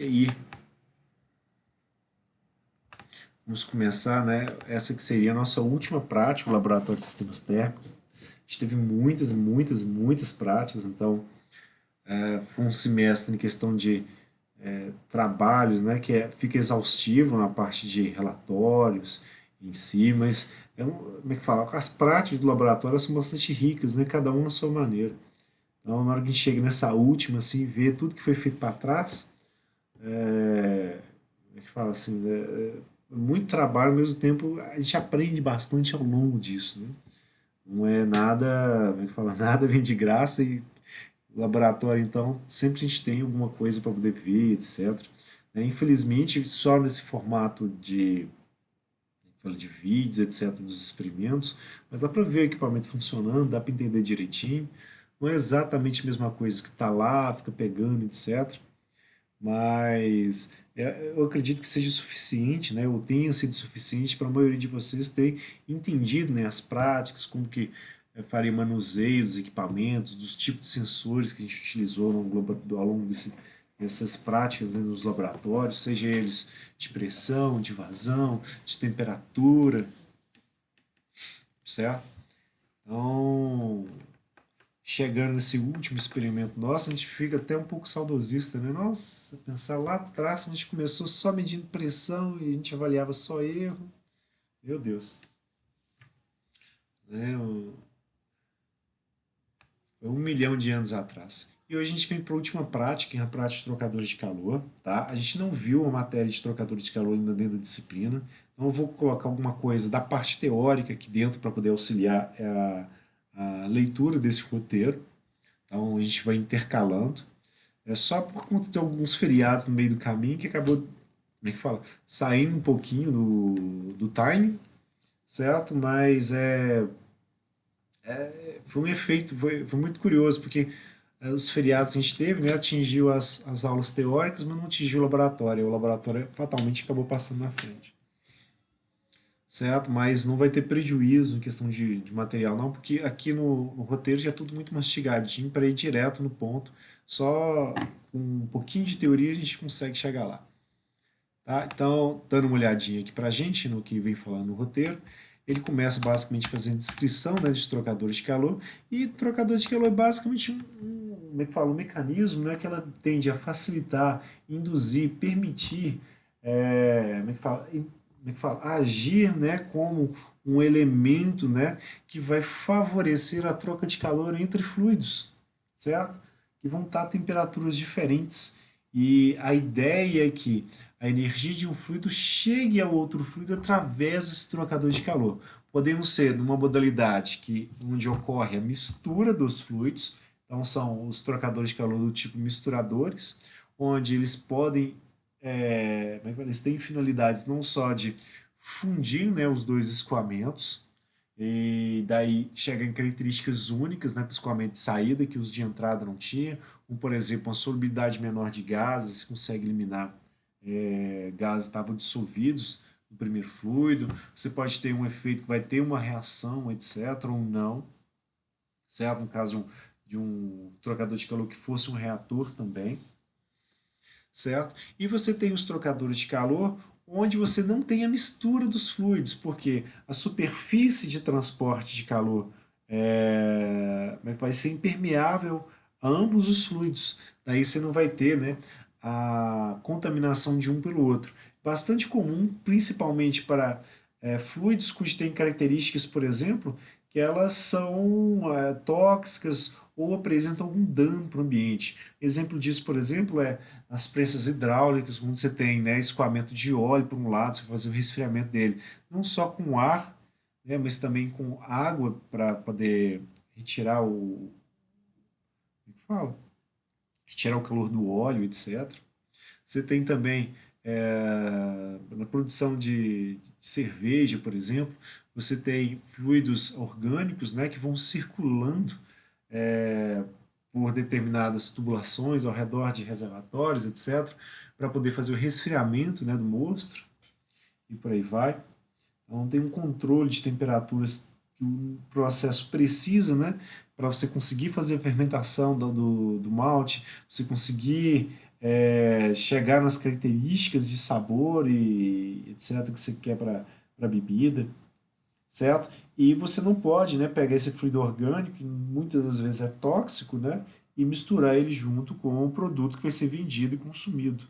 E aí, vamos começar, né? Essa que seria a nossa última prática, o Laboratório de Sistemas Térmicos. A gente teve muitas práticas, então foi um semestre em questão de trabalhos, né? Fica exaustivo na parte de relatórios em si, mas como é que fala? As práticas do laboratório são bastante ricas, né? Cada uma na sua maneira. Então, na hora que a gente chega nessa última, assim, ver tudo que foi feito para trás, como é que fala assim, né? Muito trabalho, ao mesmo tempo a gente aprende bastante ao longo disso, né? Não é nada, como é que fala, nada vem de graça e o laboratório, então, sempre a gente tem alguma coisa para poder ver, etc. Né? Infelizmente, só nesse formato de vídeos, etc., dos experimentos, mas dá para ver o equipamento funcionando, dá para entender direitinho. Não é exatamente a mesma coisa que está lá, fica pegando, etc. Mas eu acredito que seja suficiente, né, ou tenha sido suficiente para a maioria de vocês ter entendido, né, as práticas, como que faria manuseio dos equipamentos, dos tipos de sensores que a gente utilizou ao longo dessas práticas, né, nos laboratórios, seja eles de pressão, de vazão, de temperatura, certo? Então, chegando nesse último experimento nosso, a gente fica até um pouco saudosista, né? Nossa, pensar lá atrás, a gente começou só medindo pressão e a gente avaliava só erro. Meu Deus. Né? Foi 1 milhão de anos atrás. E hoje a gente vem para a última prática, que é a prática de trocadores de calor. Tá? A gente não viu a matéria de trocadores de calor ainda dentro da disciplina. Então eu vou colocar alguma coisa da parte teórica aqui dentro para poder auxiliar a leitura desse roteiro. Então a gente vai intercalando. É só por conta de alguns feriados no meio do caminho que acabou, como é que fala? Saindo um pouquinho do time, certo? Mas foi um efeito, foi muito curioso, porque os feriados que a gente teve, né, atingiu as aulas teóricas, mas não atingiu o laboratório. O laboratório fatalmente acabou passando na frente. Certo? Mas não vai ter prejuízo em questão de material, não, porque aqui no roteiro já é tudo muito mastigadinho para ir direto no ponto. Só com um pouquinho de teoria a gente consegue chegar lá. Tá? Então, dando uma olhadinha aqui para a gente no que vem falando no roteiro, ele começa basicamente fazendo descrição, né, de trocadores de calor, e trocador de calor é basicamente como é que fala, um mecanismo, né, que ela tende a facilitar, induzir, permitir, como é que fala, como é que fala, agir, né, como um elemento, né, que vai favorecer a troca de calor entre fluidos, certo? Que vão estar a temperaturas diferentes. E a ideia é que a energia de um fluido chegue ao outro fluido através desse trocador de calor. Podendo ser numa modalidade onde ocorre a mistura dos fluidos, então são os trocadores de calor do tipo misturadores, onde eles podem, eles têm finalidades não só de fundir, né, os dois escoamentos, e daí chega em características únicas, né, para o escoamento de saída, que os de entrada não tinham, como por exemplo uma solubilidade menor de gases, consegue eliminar gases que estavam dissolvidos no primeiro fluido. Você pode ter um efeito que vai ter uma reação, etc., ou não, certo? No caso de um trocador de calor que fosse um reator também, certo? E você tem os trocadores de calor onde você não tem a mistura dos fluidos, porque a superfície de transporte de calor vai ser impermeável a ambos os fluidos. Daí você não vai ter, né, a contaminação de um pelo outro. Bastante comum, principalmente para fluidos que têm características, por exemplo, que elas são tóxicas ou apresentam algum dano para o ambiente. Exemplo disso, por exemplo, é as pressas hidráulicas, onde você tem, né, escoamento de óleo por um lado, você vai fazer o resfriamento dele, não só com ar, né, mas também com água para poder retirar como é que fala? Retirar o calor do óleo, etc. Você tem também na produção de cerveja, por exemplo, você tem fluidos orgânicos, né, que vão circulando é, por determinadas tubulações ao redor de reservatórios, etc., para poder fazer o resfriamento, né, do mosto e por aí vai. Então tem um controle de temperaturas que o processo precisa, né, para você conseguir fazer a fermentação do malte, você conseguir chegar nas características de sabor e etc. que você quer para a bebida, certo? E você não pode, né, pegar esse fluido orgânico, que muitas das vezes é tóxico, né, e misturar ele junto com o produto que vai ser vendido e consumido.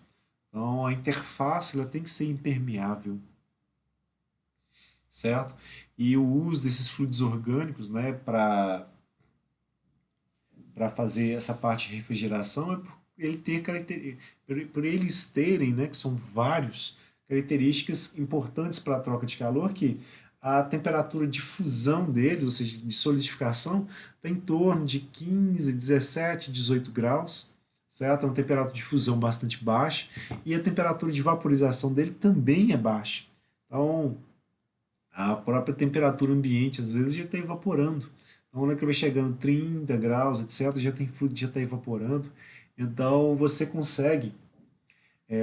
Então, a interface ela tem que ser impermeável, certo? E o uso desses fluidos orgânicos, né, para fazer essa parte de refrigeração é por ele ter por eles terem, né, que são vários características importantes para a troca de calor, que a temperatura de fusão deles, ou seja, de solidificação, está em torno de 15, 17, 18 graus, certo? É uma temperatura de fusão bastante baixa e a temperatura de vaporização dele também é baixa. Então, a própria temperatura ambiente às vezes já está evaporando. Então, na hora que vai chegando 30 graus, etc., já tem fluido, já está evaporando. Então, você consegue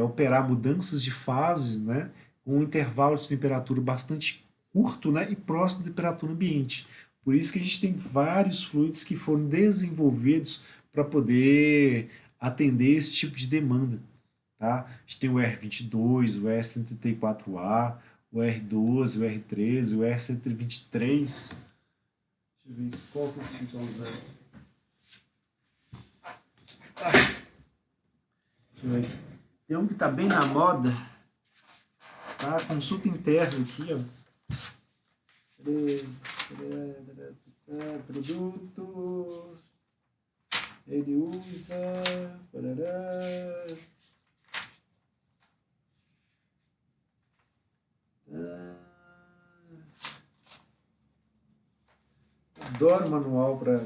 operar mudanças de fases, né, com um intervalo de temperatura bastante curto, né, e próximo da temperatura ambiente. Por isso que a gente tem vários fluidos que foram desenvolvidos para poder atender esse tipo de demanda. Tá? A gente tem o R22, o R134A, o R12, o R13, o R123. Deixa eu ver qual que você está usando. Ah, deixa eu ver. Tem um que está bem na moda, tá? Consulta interna aqui, ó. Produto. Ele usa. Parará, adoro manual para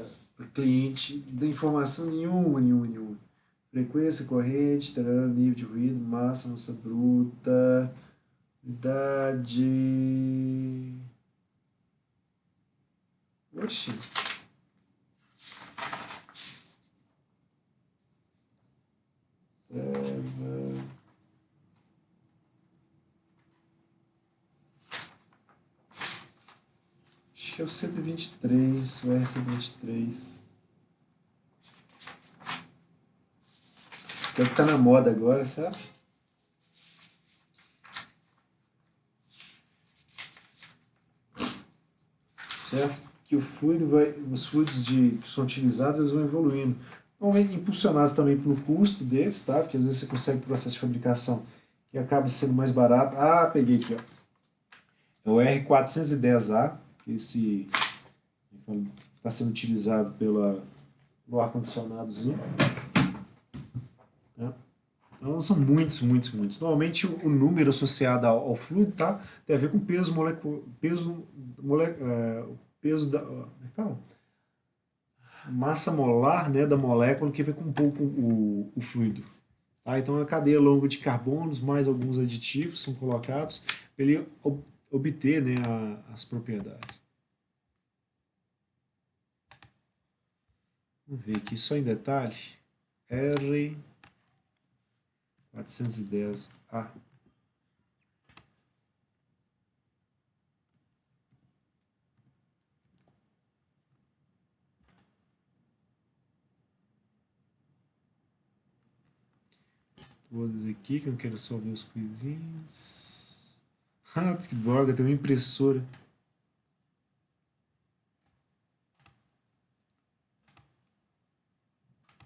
cliente, não tem informação nenhuma. Frequência, corrente, tarará, nível de ruído, massa, massa bruta, idade. Oxi. Acho que é o 123, o R123. Que é o que tá na moda agora, sabe? Certo? Que o fluido vai, os fluidos que são utilizados, eles vão evoluindo. Normalmente impulsionados também pelo custo deles, tá? Porque às vezes você consegue processo de fabricação que acaba sendo mais barato. Ah, peguei aqui, ó. É o R410A, que esse está sendo utilizado no ar-condicionadozinho. Né? Então são muitos. Normalmente o número associado ao fluido, tá? Tem a ver com peso molecular, peso da, como é que fala? Massa molar, né, da molécula que vai compor o fluido. Tá? Então a cadeia longa de carbonos mais alguns aditivos são colocados para ele obter, né, as propriedades. Vamos ver aqui só em detalhe. R410A. Todas aqui, que eu quero só ver os coisinhos. Ah, que droga, tem uma impressora.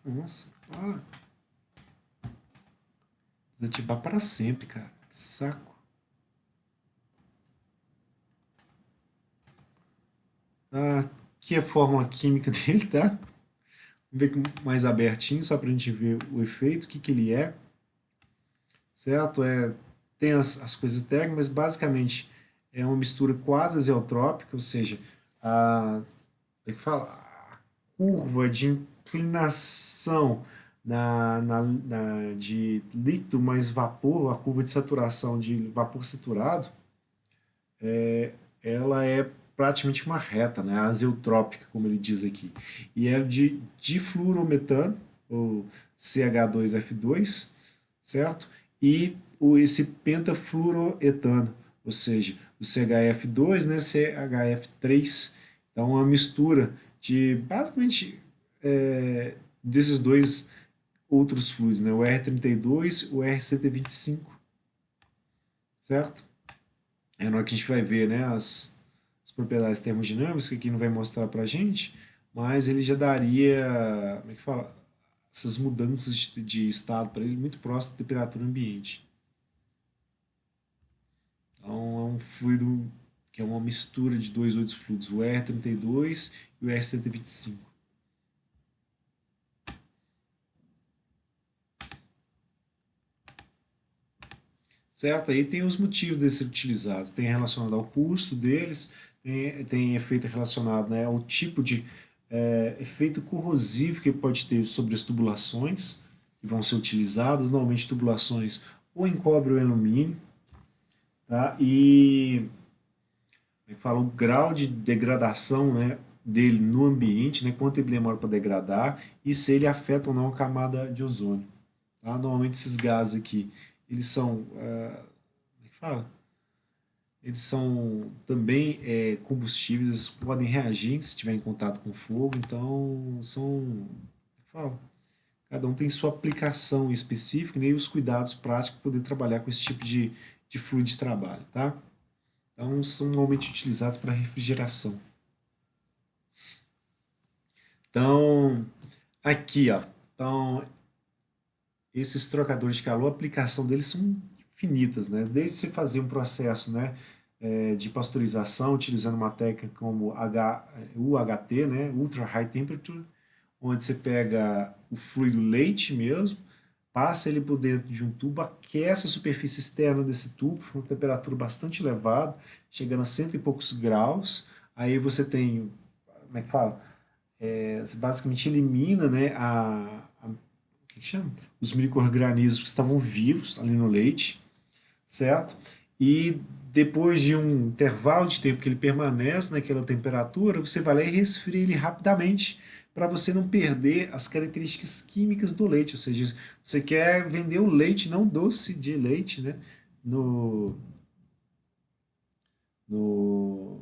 Nossa, para. Desativar para sempre, cara. Que saco. Ah, aqui é a fórmula química dele, tá? Vamos ver mais abertinho, só para a gente ver o efeito, o que, que ele é. Certo? Tem as coisas técnicas, mas basicamente é uma mistura quase azeotrópica, ou seja, é que fala? A curva de inclinação de líquido mais vapor, a curva de saturação de vapor saturado, ela é praticamente uma reta, né? Azeotrópica, como ele diz aqui. E é de difluorometano, ou CH2F2, certo? E esse pentafluoroetano, ou seja, o CHF2, né, CHF3. Então, é uma mistura de, basicamente, desses dois outros fluidos, né? O R32, o RCT25, certo? É na hora que a gente vai ver, né, as propriedades termodinâmicas, que aqui não vai mostrar para a gente, mas ele já daria, como é que fala? Essas mudanças de estado para ele muito próximo da temperatura ambiente. Então é um fluido que é uma mistura de dois outros fluidos, o R32 e o R125. Certo? Aí tem os motivos de serem utilizados. Tem relacionado ao custo deles, tem efeito relacionado, né, ao tipo de efeito corrosivo que pode ter sobre as tubulações que vão ser utilizadas, normalmente tubulações ou em cobre ou em alumínio, tá? E como é que fala, o grau de degradação, né, dele no ambiente, né, quanto ele demora para degradar e se ele afeta ou não a camada de ozônio. Tá? Normalmente esses gases aqui, eles são, como é que fala? Eles são também combustíveis, eles podem reagir se estiver em contato com fogo, então são, como é que fala? Cada um tem sua aplicação específica, né, e os cuidados práticos para poder trabalhar com esse tipo de fluido de trabalho, tá? Então são normalmente utilizados para refrigeração. Então, aqui, ó. Então, esses trocadores de calor, a aplicação deles são infinitas, né? Desde você fazer um processo, né, de pasteurização utilizando uma técnica como UHT, né, Ultra High Temperature, onde você pega o fluido leite mesmo, passa ele por dentro de um tubo, aquece a superfície externa desse tubo, uma temperatura bastante elevada, chegando a cento e poucos graus. Aí você tem, como é que fala? Você basicamente elimina, né, que chama? Os micro-organismos que estavam vivos ali no leite, certo? E depois de um intervalo de tempo que ele permanece naquela temperatura, você vai lá e resfria ele rapidamente para você não perder as características químicas do leite. Ou seja, você quer vender o leite, não doce de leite, né? No, no,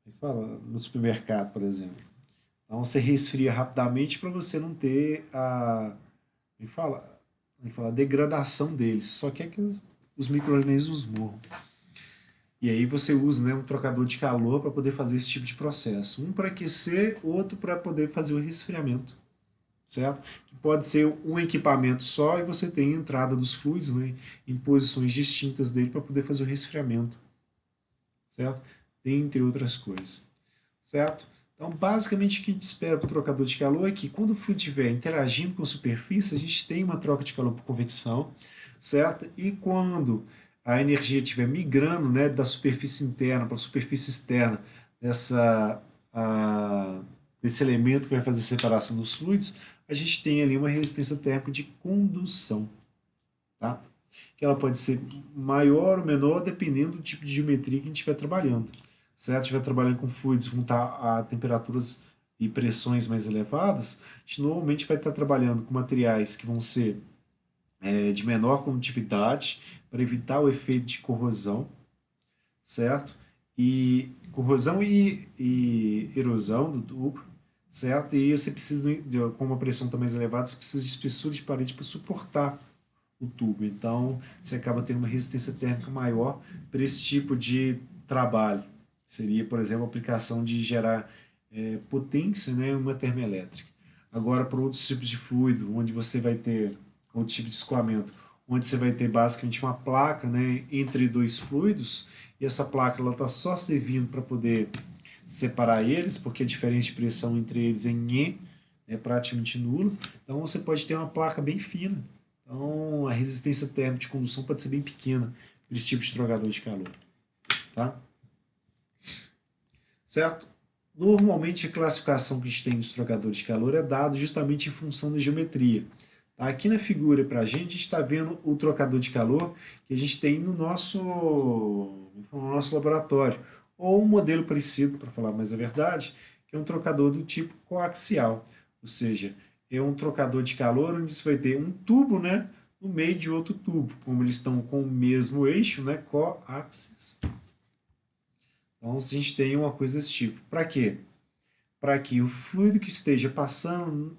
como é que fala? No supermercado, por exemplo. Então você resfria rapidamente para você não ter como é que fala? A degradação deles. Só quer que os micro-organismos morram. E aí você usa, né, um trocador de calor para poder fazer esse tipo de processo. Um para aquecer, outro para poder fazer o resfriamento, certo? Que pode ser um equipamento só e você tem a entrada dos fluidos, né, em posições distintas dele para poder fazer o resfriamento, certo? Entre outras coisas, certo? Então, basicamente, o que a gente espera para o trocador de calor é que quando o fluido estiver interagindo com a superfície, a gente tem uma troca de calor por convecção, certo? E quando a energia estiver migrando, né, da superfície interna para a superfície externa dessa, a, desse elemento que vai fazer a separação dos fluidos, a gente tem ali uma resistência térmica de condução, tá? Que ela pode ser maior ou menor dependendo do tipo de geometria que a gente estiver trabalhando. Se ela estiver trabalhando com fluidos que vão estar a temperaturas e pressões mais elevadas, a gente normalmente vai estar trabalhando com materiais que vão ser de menor condutividade para evitar o efeito de corrosão, certo? E corrosão e erosão do tubo, certo? E você precisa, com uma pressão também mais elevada, você precisa de espessura de parede para suportar o tubo. Então, você acaba tendo uma resistência térmica maior para esse tipo de trabalho. Seria, por exemplo, a aplicação de gerar potência, né, em uma termoelétrica. Agora, para outros tipos de fluido, onde você vai ter outro tipo de escoamento, onde você vai ter basicamente uma placa, né, entre dois fluidos, e essa placa está só servindo para poder separar eles, porque a diferença de pressão entre eles é praticamente nula. Então, você pode ter uma placa bem fina, então, a resistência térmica de condução pode ser bem pequena para esse tipo de trocador de calor, tá? Certo? Normalmente, a classificação que a gente tem dos trocadores de calor é dada justamente em função da geometria. Tá? Aqui na figura para a gente está vendo o trocador de calor que a gente tem no nosso laboratório, ou um modelo parecido, para falar mais a verdade, que é um trocador do tipo coaxial, ou seja, é um trocador de calor onde você vai ter um tubo, né, no meio de outro tubo, como eles estão com o mesmo eixo, né, coaxis. Então a gente tem uma coisa desse tipo. Para quê? Para que o fluido que esteja passando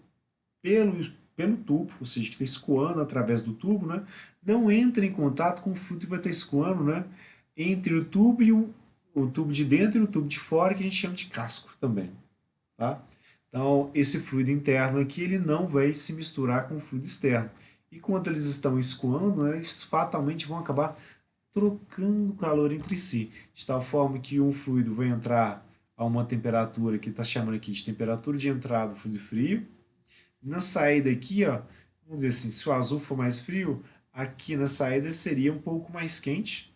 pelo tubo, ou seja, que está escoando através do tubo, né, não entra em contato com o fluido que vai estar escoando, né, entre o tubo e o tubo de dentro e o tubo de fora, que a gente chama de casco também, tá? Então, esse fluido interno aqui, ele não vai se misturar com o fluido externo. E quando eles estão escoando, né, eles fatalmente vão acabar trocando calor entre si, de tal forma que um fluido vai entrar a uma temperatura que está chamando aqui de temperatura de entrada do fluido frio. Na saída aqui, ó, vamos dizer assim, se o azul for mais frio, aqui na saída seria um pouco mais quente.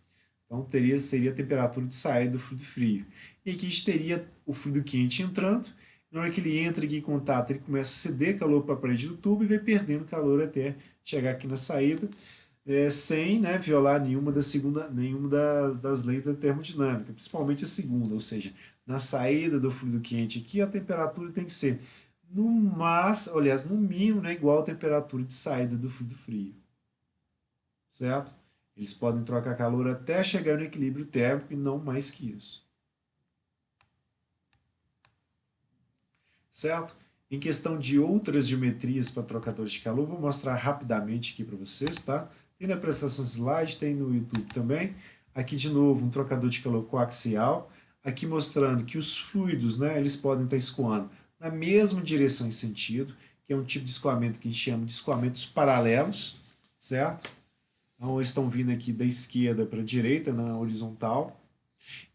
Então seria a temperatura de saída do fluido frio. E aqui a gente teria o fluido quente entrando. Na hora que ele entra aqui em contato, ele começa a ceder calor para a parede do tubo e vai perdendo calor até chegar aqui na saída, sem, né, violar nenhuma das leis da termodinâmica, principalmente a segunda, ou seja, na saída do fluido quente aqui, a temperatura tem que ser aliás, no mínimo, né, igual a temperatura de saída do fluido frio, certo? Eles podem trocar calor até chegar no equilíbrio térmico e não mais que isso, certo? Em questão de outras geometrias para trocadores de calor, vou mostrar rapidamente aqui para vocês, tá? Tem na apresentação slide, tem no YouTube também. Aqui de novo um trocador de calor coaxial, aqui mostrando que os fluidos, né, eles podem estar escoando na mesma direção e sentido, que é um tipo de escoamento que a gente chama de escoamentos paralelos, certo? Então eles estão vindo aqui da esquerda para a direita, na horizontal.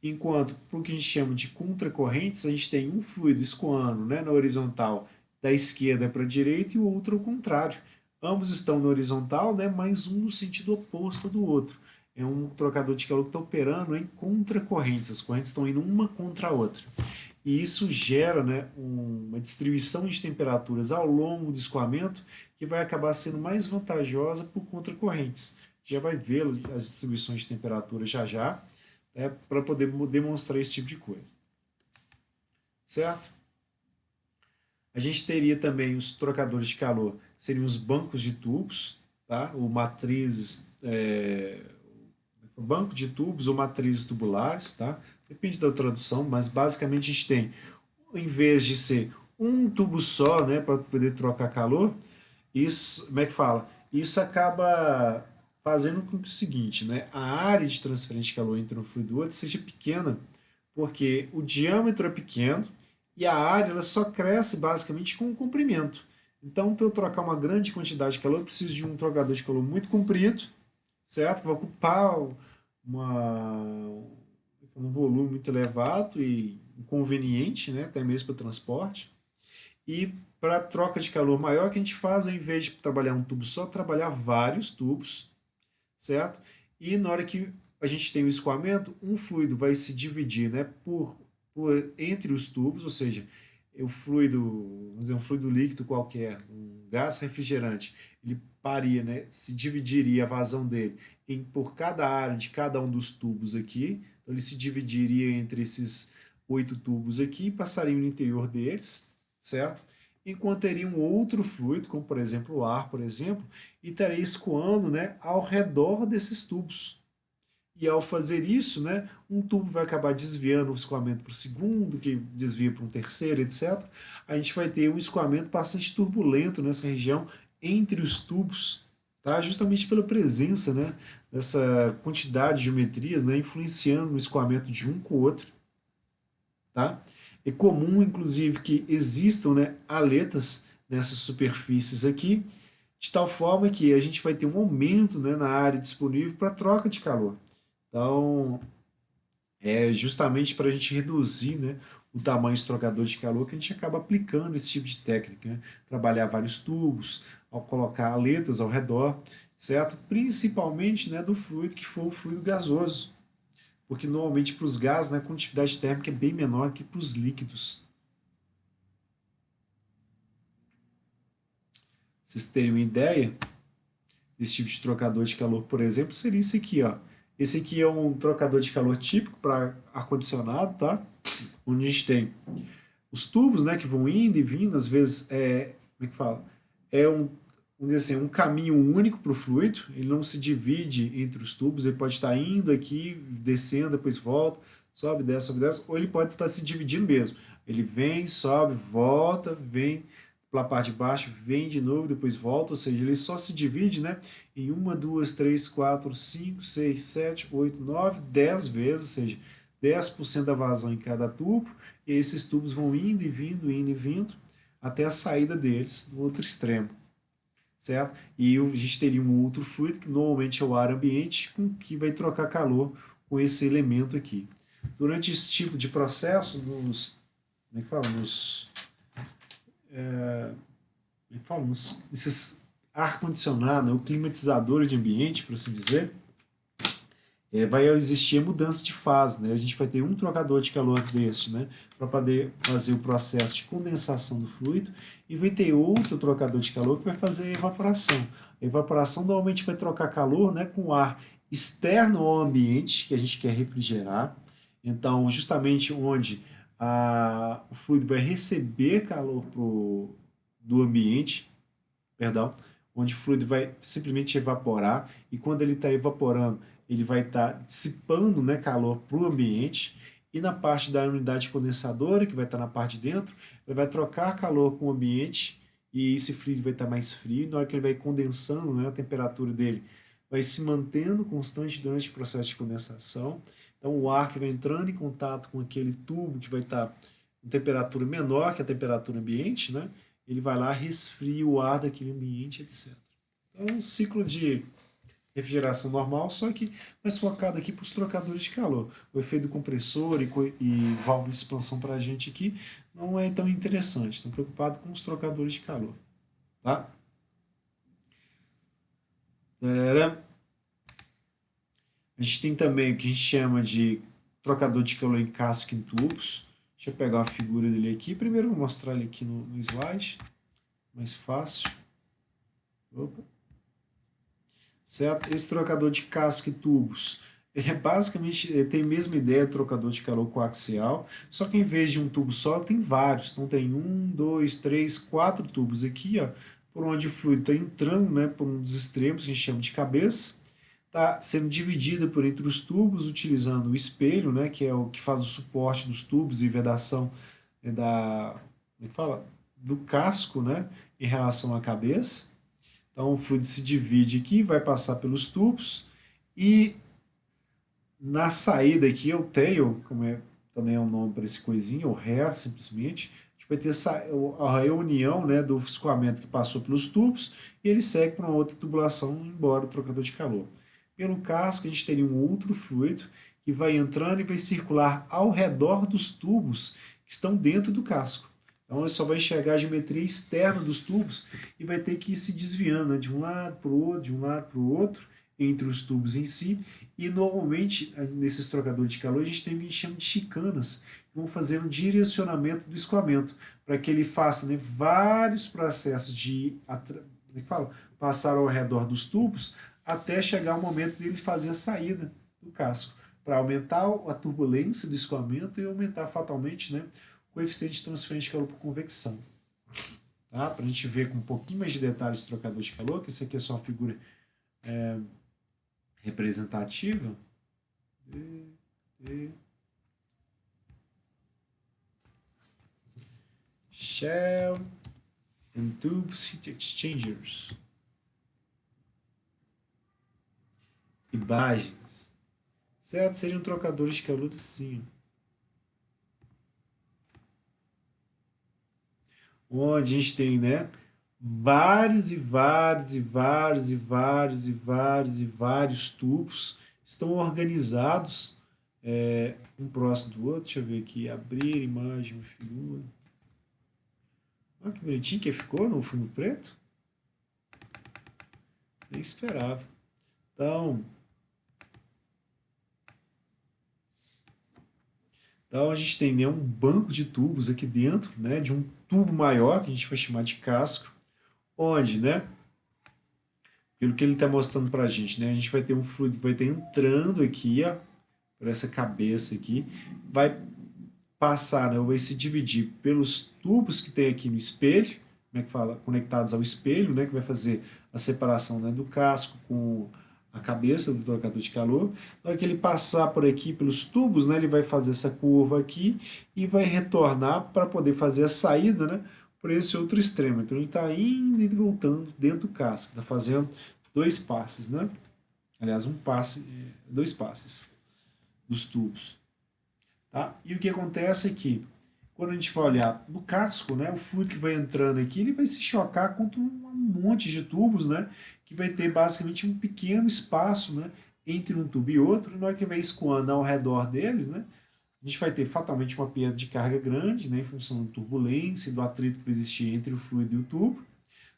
Enquanto, para o que a gente chama de contracorrentes, a gente tem um fluido escoando, né, na horizontal da esquerda para a direita e o outro ao contrário. Ambos estão na horizontal, né, mas um no sentido oposto do outro. É um trocador de calor que está operando em contracorrentes, as correntes estão indo uma contra a outra. E isso gera, né, uma distribuição de temperaturas ao longo do escoamento que vai acabar sendo mais vantajosa por contracorrentes. Já vai ver as distribuições de temperatura já já, para poder demonstrar esse tipo de coisa. Certo? A gente teria também os trocadores de calor, que seriam os bancos de tubos, tá? Ou matrizes, banco de tubos ou matrizes tubulares, tá? Depende da tradução, mas basicamente a gente tem, em vez de ser um tubo só, né, para poder trocar calor, isso, como é que fala? Isso acaba fazendo com que o seguinte, né, a área de transferência de calor entre um fluido e outro seja pequena, porque o diâmetro é pequeno e a área ela só cresce basicamente com o comprimento. Então, para eu trocar uma grande quantidade de calor, eu preciso de um trocador de calor muito comprido, certo? Que vai ocupar um volume muito elevado e inconveniente, né? Até mesmo para transporte. E para troca de calor maior, que a gente faz, ao invés de trabalhar um tubo só, trabalhar vários tubos, certo? E na hora que a gente tem o escoamento, um fluido vai se dividir, né, entre os tubos, ou seja, o fluido, vamos dizer, um fluido líquido qualquer, um gás refrigerante, ele paria, né, se dividiria a vazão dele por cada área de cada um dos tubos aqui, então ele se dividiria entre esses 8 tubos aqui e passaria no interior deles, certo? Enquanto teria um outro fluido, como por exemplo o ar, por exemplo, e estaria escoando, né, ao redor desses tubos. E ao fazer isso, né, um tubo vai acabar desviando o escoamento para o segundo, que desvia para um terceiro, etc. A gente vai ter um escoamento bastante turbulento nessa região entre os tubos, tá? Justamente pela presença, né, dessa quantidade de geometrias, né, influenciando no escoamento de um com o outro. Tá? É comum, inclusive, que existam, né, aletas nessas superfícies aqui, de tal forma que a gente vai ter um aumento, né, na área disponível para troca de calor. Então, é justamente para a gente reduzir, né, o tamanho dos trocadores de calor que a gente acaba aplicando esse tipo de técnica. Né? Trabalhar vários tubos, ao colocar aletas ao redor, certo? Principalmente, né, do fluido que for o fluido gasoso. Porque normalmente para os gases, né, a condutividade térmica é bem menor que para os líquidos. Vocês terem uma ideia, desse tipo de trocador de calor, por exemplo, seria esse aqui, ó. Esse aqui é um trocador de calor típico para ar-condicionado, tá? Onde a gente tem os tubos, né, que vão indo e vindo, às vezes como é que fala? É vamos dizer assim, um caminho único para o fluido, ele não se divide entre os tubos, ele pode estar indo aqui, descendo, depois volta, sobe, desce, ou ele pode estar se dividindo mesmo. Ele vem, sobe, volta, vem, pela parte de baixo, vem de novo, depois volta, ou seja, ele só se divide, né, em 1, 2, 3, 4, 5, 6, 7, 8, 9, 10 vezes, ou seja, 10% da vazão em cada tubo, e esses tubos vão indo e vindo, até a saída deles no outro extremo, certo? E a gente teria um outro fluido, que normalmente é o ar ambiente, que vai trocar calor com esse elemento aqui. Durante esse tipo de processo, como é que fala? Esses ar-condicionado, o climatizador de ambiente, por assim dizer, vai existir a mudança de fase, né? A gente vai ter um trocador de calor deste, né, para poder fazer o processo de condensação do fluido, e vai ter outro trocador de calor que vai fazer a evaporação. A evaporação normalmente vai trocar calor, né, com ar externo ao ambiente, que a gente quer refrigerar. Então, justamente onde o fluido vai receber calor do ambiente, perdão, onde o fluido vai simplesmente evaporar, e quando ele está evaporando, ele vai estar dissipando, né, calor para o ambiente, e na parte da unidade condensadora, que vai estar na parte de dentro, ele vai trocar calor com o ambiente, e esse fluido vai estar mais frio. Na hora que ele vai condensando, né, a temperatura dele vai se mantendo constante durante o processo de condensação. Então o ar que vai entrando em contato com aquele tubo que vai estar com temperatura menor que a temperatura ambiente, né, ele vai lá, resfria o ar daquele ambiente, etc. Então é um ciclo de refrigeração normal, só que mais focado aqui para os trocadores de calor. O efeito do compressor e válvula de expansão para a gente aqui não é tão interessante. Estão preocupados com os trocadores de calor. Tá? A gente tem também o que a gente chama de trocador de calor em casca em tubos. Deixa eu pegar uma figura dele aqui. Primeiro eu vou mostrar ele aqui no slide, mais fácil. Opa. Certo? Esse trocador de casca e tubos, ele é basicamente, ele tem a mesma ideia do trocador de calor coaxial, só que em vez de um tubo só, tem vários. Então tem 4 tubos aqui, ó, por onde o fluido está entrando, né, por um dos extremos, que a gente chama de cabeça, está sendo dividida por entre os tubos, utilizando o espelho, né, que é o que faz o suporte dos tubos e vedação como é que fala? Do casco, né, em relação à cabeça. Então o fluido se divide aqui, vai passar pelos tubos, e na saída aqui é o tail, também é um nome para esse coisinho, ou hair, simplesmente. A gente vai ter a reunião, né, do escoamento que passou pelos tubos, e ele segue para uma outra tubulação, embora o trocador de calor. Pelo casco, a gente teria um outro fluido que vai entrando e vai circular ao redor dos tubos que estão dentro do casco. Então ele só vai enxergar a geometria externa dos tubos e vai ter que ir se desviando, né, de um lado para o outro, de um lado para o outro, entre os tubos em si. E normalmente, nesses trocadores de calor, a gente tem o que a gente chama de chicanas, que vão fazer um direcionamento do escoamento, para que ele faça, né, vários processos de passar ao redor dos tubos, até chegar o momento dele fazer a saída do casco, para aumentar a turbulência do escoamento e aumentar fatalmente, né, o coeficiente de transferência de calor por convecção. Tá? Para a gente ver com um pouquinho mais de detalhes esse trocador de calor, que esse aqui é só uma figura representativa. Shell and tubes heat exchangers. Imagens. Certo? Seriam trocadores de calor assim. Onde a gente tem, né, vários e vários e vários e vários e vários e vários tubos estão organizados um próximo do outro. Deixa eu ver aqui, abrir imagem, figura. Olha que bonitinho que ficou no fundo preto. Nem esperava. Então a gente tem, né, um banco de tubos aqui dentro, né, de um tubo maior, que a gente vai chamar de casco, onde, né, pelo que ele está mostrando para a gente, né, a gente vai ter um fluido que vai estar entrando aqui, ó, por essa cabeça aqui, vai passar, né, ou vai se dividir pelos tubos que tem aqui no espelho, como é que fala, conectados ao espelho, né, que vai fazer a separação, né, do casco com a cabeça do trocador de calor. Na hora que ele passar por aqui pelos tubos, né, ele vai fazer essa curva aqui e vai retornar para poder fazer a saída, né, por esse outro extremo. Então ele está indo e voltando dentro do casco, está fazendo dois passes, né? Aliás, um passe, dois passes dos tubos. Tá? E o que acontece é que, quando a gente vai olhar no casco, né, o fluido que vai entrando aqui, ele vai se chocar contra um monte de tubos, né, que vai ter basicamente um pequeno espaço, né, entre um tubo e outro, e na hora que vai escoando ao redor deles, né, a gente vai ter fatalmente uma perda de carga grande, né, em função da turbulência e do atrito que vai existir entre o fluido e o tubo,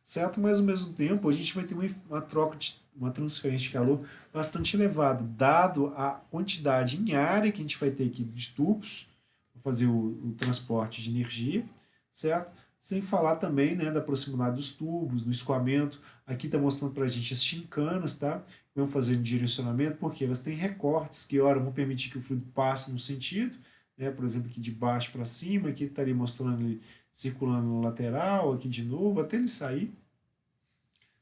certo? Mas ao mesmo tempo a gente vai ter uma troca, uma transferência de calor bastante elevada, dado a quantidade em área que a gente vai ter aqui de tubos, para fazer o transporte de energia, certo? Sem falar também, né, da proximidade dos tubos, do escoamento. Aqui está mostrando para a gente as chincanas, tá? Vão fazer um direcionamento, porque elas têm recortes que, ora, vão permitir que o fluido passe no sentido, né? Por exemplo, aqui de baixo para cima, aqui estaria mostrando ele circulando no lateral, aqui de novo, até ele sair,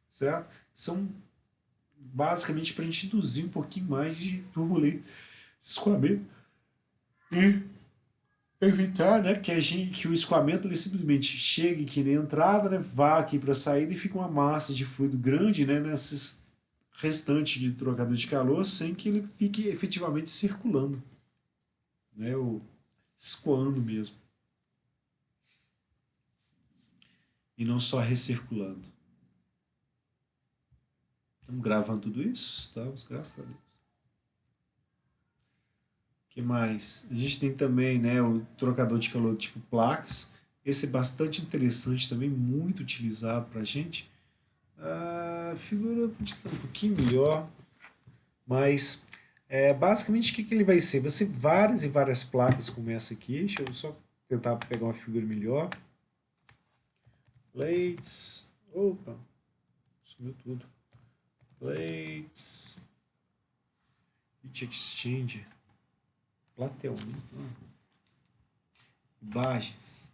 certo? São basicamente para a gente induzir um pouquinho mais de turbulência, escoamento, e evitar, né, que o escoamento ele simplesmente chegue aqui na entrada, né, vá aqui para a saída e fica uma massa de fluido grande, né, nesses restantes de trocador de calor, sem que ele fique efetivamente circulando, né, ou escoando mesmo, e não só recirculando. Estamos gravando tudo isso? Estamos, graças a Deus. O que mais? A gente tem também, né, o trocador de calor tipo placas. Esse é bastante interessante também, muito utilizado para a gente. A figura podia estar um pouquinho melhor, mas basicamente o que ele vai ser? Vai ser várias e várias placas como essa aqui. Deixa eu só tentar pegar uma figura melhor. Plates. Opa, sumiu tudo. Plates. Heat exchanger. Plateamento. Imagens.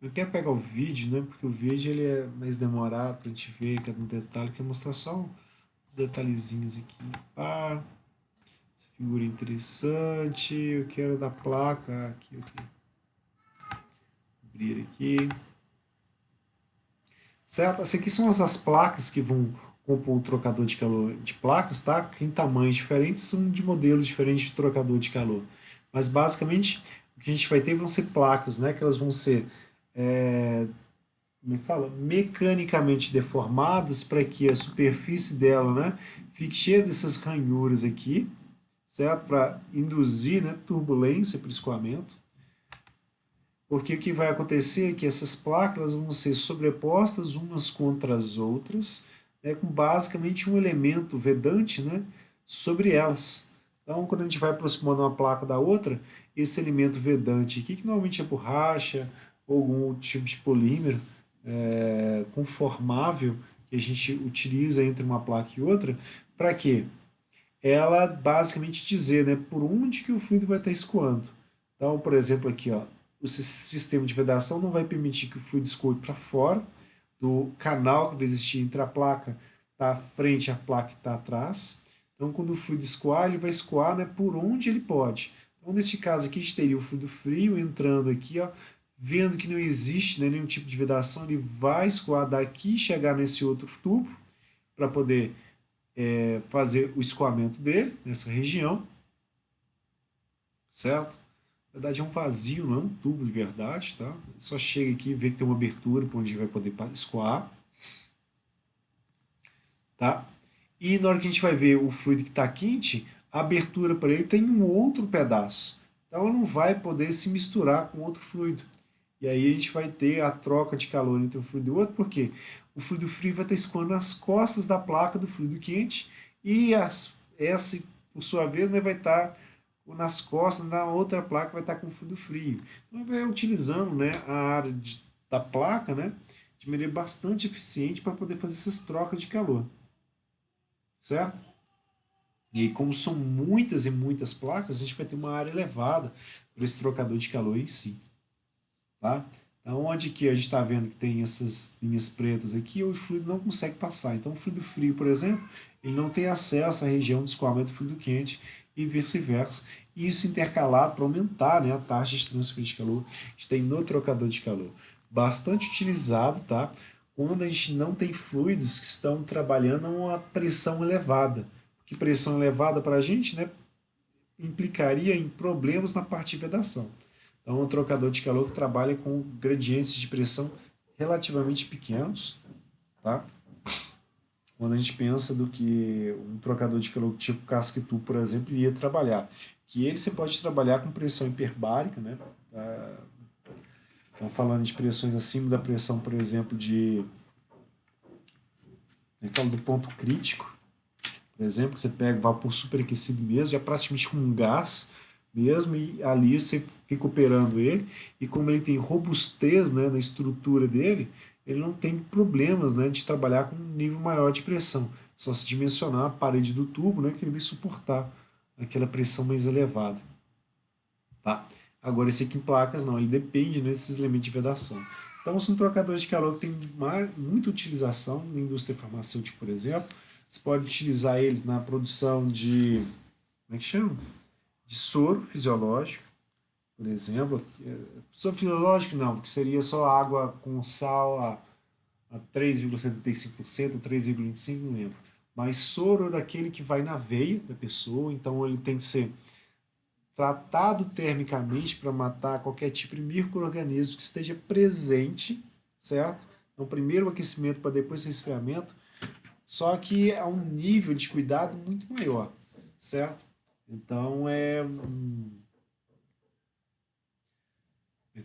Eu quero pegar o vídeo, né? Porque o vídeo ele é mais demorado pra gente ver, que é um detalhe, quero mostrar só uns detalhezinhos aqui. Ah, essa figura interessante. Eu quero da placa. Aqui, ok. Abrir aqui. Certo? Essas aqui são as placas que vão compor o trocador de calor de placas, tá? Em tamanhos diferentes, são de modelos diferentes de trocador de calor. Mas basicamente o que a gente vai ter vão ser placas, né? Que elas vão ser como é que fala? Mecanicamente deformadas para que a superfície dela, né, fique cheia dessas ranhuras aqui, certo? Para induzir, né, turbulência para o escoamento. Porque o que vai acontecer é que essas placas vão ser sobrepostas umas contra as outras, né, com basicamente um elemento vedante, né, sobre elas. Então, quando a gente vai aproximando uma placa da outra, esse elemento vedante aqui, que normalmente é borracha ou algum tipo de polímero conformável que a gente utiliza entre uma placa e outra, para quê? Ela basicamente dizer, né, por onde que o fluido vai estar escoando. Então, por exemplo, aqui, ó, o sistema de vedação não vai permitir que o fluido escoe para fora do canal que vai existir entre a placa está à frente e a placa que está atrás. Então, quando o fluido escoar, ele vai escoar, né, por onde ele pode. Então, neste caso aqui, a gente teria o fluido frio entrando aqui, ó, vendo que não existe, né, nenhum tipo de vedação, ele vai escoar daqui e chegar nesse outro tubo para poder fazer o escoamento dele nessa região, certo? Na verdade é um vazio, não é um tubo de verdade, tá? Só chega aqui e vê que tem uma abertura para onde vai poder escoar, tá? E na hora que a gente vai ver o fluido que está quente, a abertura para ele tem um outro pedaço. Então ela não vai poder se misturar com outro fluido. E aí a gente vai ter a troca de calor entre um fluido e o outro, porque o fluido frio vai estar escoando nas costas da placa do fluido quente e essa, por sua vez, né, vai estar nas costas da outra placa, vai estar com fluido frio. Então vai utilizando, né, a área da placa, né, de maneira bastante eficiente para poder fazer essas trocas de calor, certo? E aí, como são muitas e muitas placas, a gente vai ter uma área elevada para esse trocador de calor em si. Tá? Então, onde que a gente está vendo que tem essas linhas pretas aqui, o fluido não consegue passar. Então, o fluido frio, por exemplo, ele não tem acesso à região de escoamento do fluido quente e vice-versa. e isso intercalado para aumentar, né, a taxa de transfer de calor. A gente tem no trocador de calor. Bastante utilizado, tá? Quando a gente não tem fluidos que estão trabalhando a uma pressão elevada. Porque pressão elevada para a gente, né, implicaria em problemas na parte de vedação. Então, é um trocador de calor que trabalha com gradientes de pressão relativamente pequenos, tá? Quando a gente pensa do que um trocador de calor tipo Casquetu, por exemplo, iria trabalhar. Que ele você pode trabalhar com pressão hiperbárica, né? Estamos falando de pressões acima da pressão, por exemplo, eu falo do ponto crítico, por exemplo, que você pega vapor superaquecido mesmo, já praticamente como um gás mesmo, e ali você fica operando ele, e como ele tem robustez, né, na estrutura dele, ele não tem problemas, né, de trabalhar com um nível maior de pressão. Só se dimensionar a parede do tubo, né, que ele vai suportar aquela pressão mais elevada. Tá? Agora, esse aqui em placas não, ele depende, né, desses elementos de vedação. Então, são trocadores de calor que tem muita utilização na indústria farmacêutica, por exemplo. Você pode utilizar ele na produção de, como é que chama? De soro fisiológico, por exemplo. Soro fisiológico não, que seria só água com sal a 3,75%, 3,25%, não lembro. Mas soro é daquele que vai na veia da pessoa, então ele tem que ser tratado termicamente para matar qualquer tipo de microorganismo que esteja presente, certo? Então, primeiro o aquecimento para depois o resfriamento, só que a um nível de cuidado muito maior, certo? Então,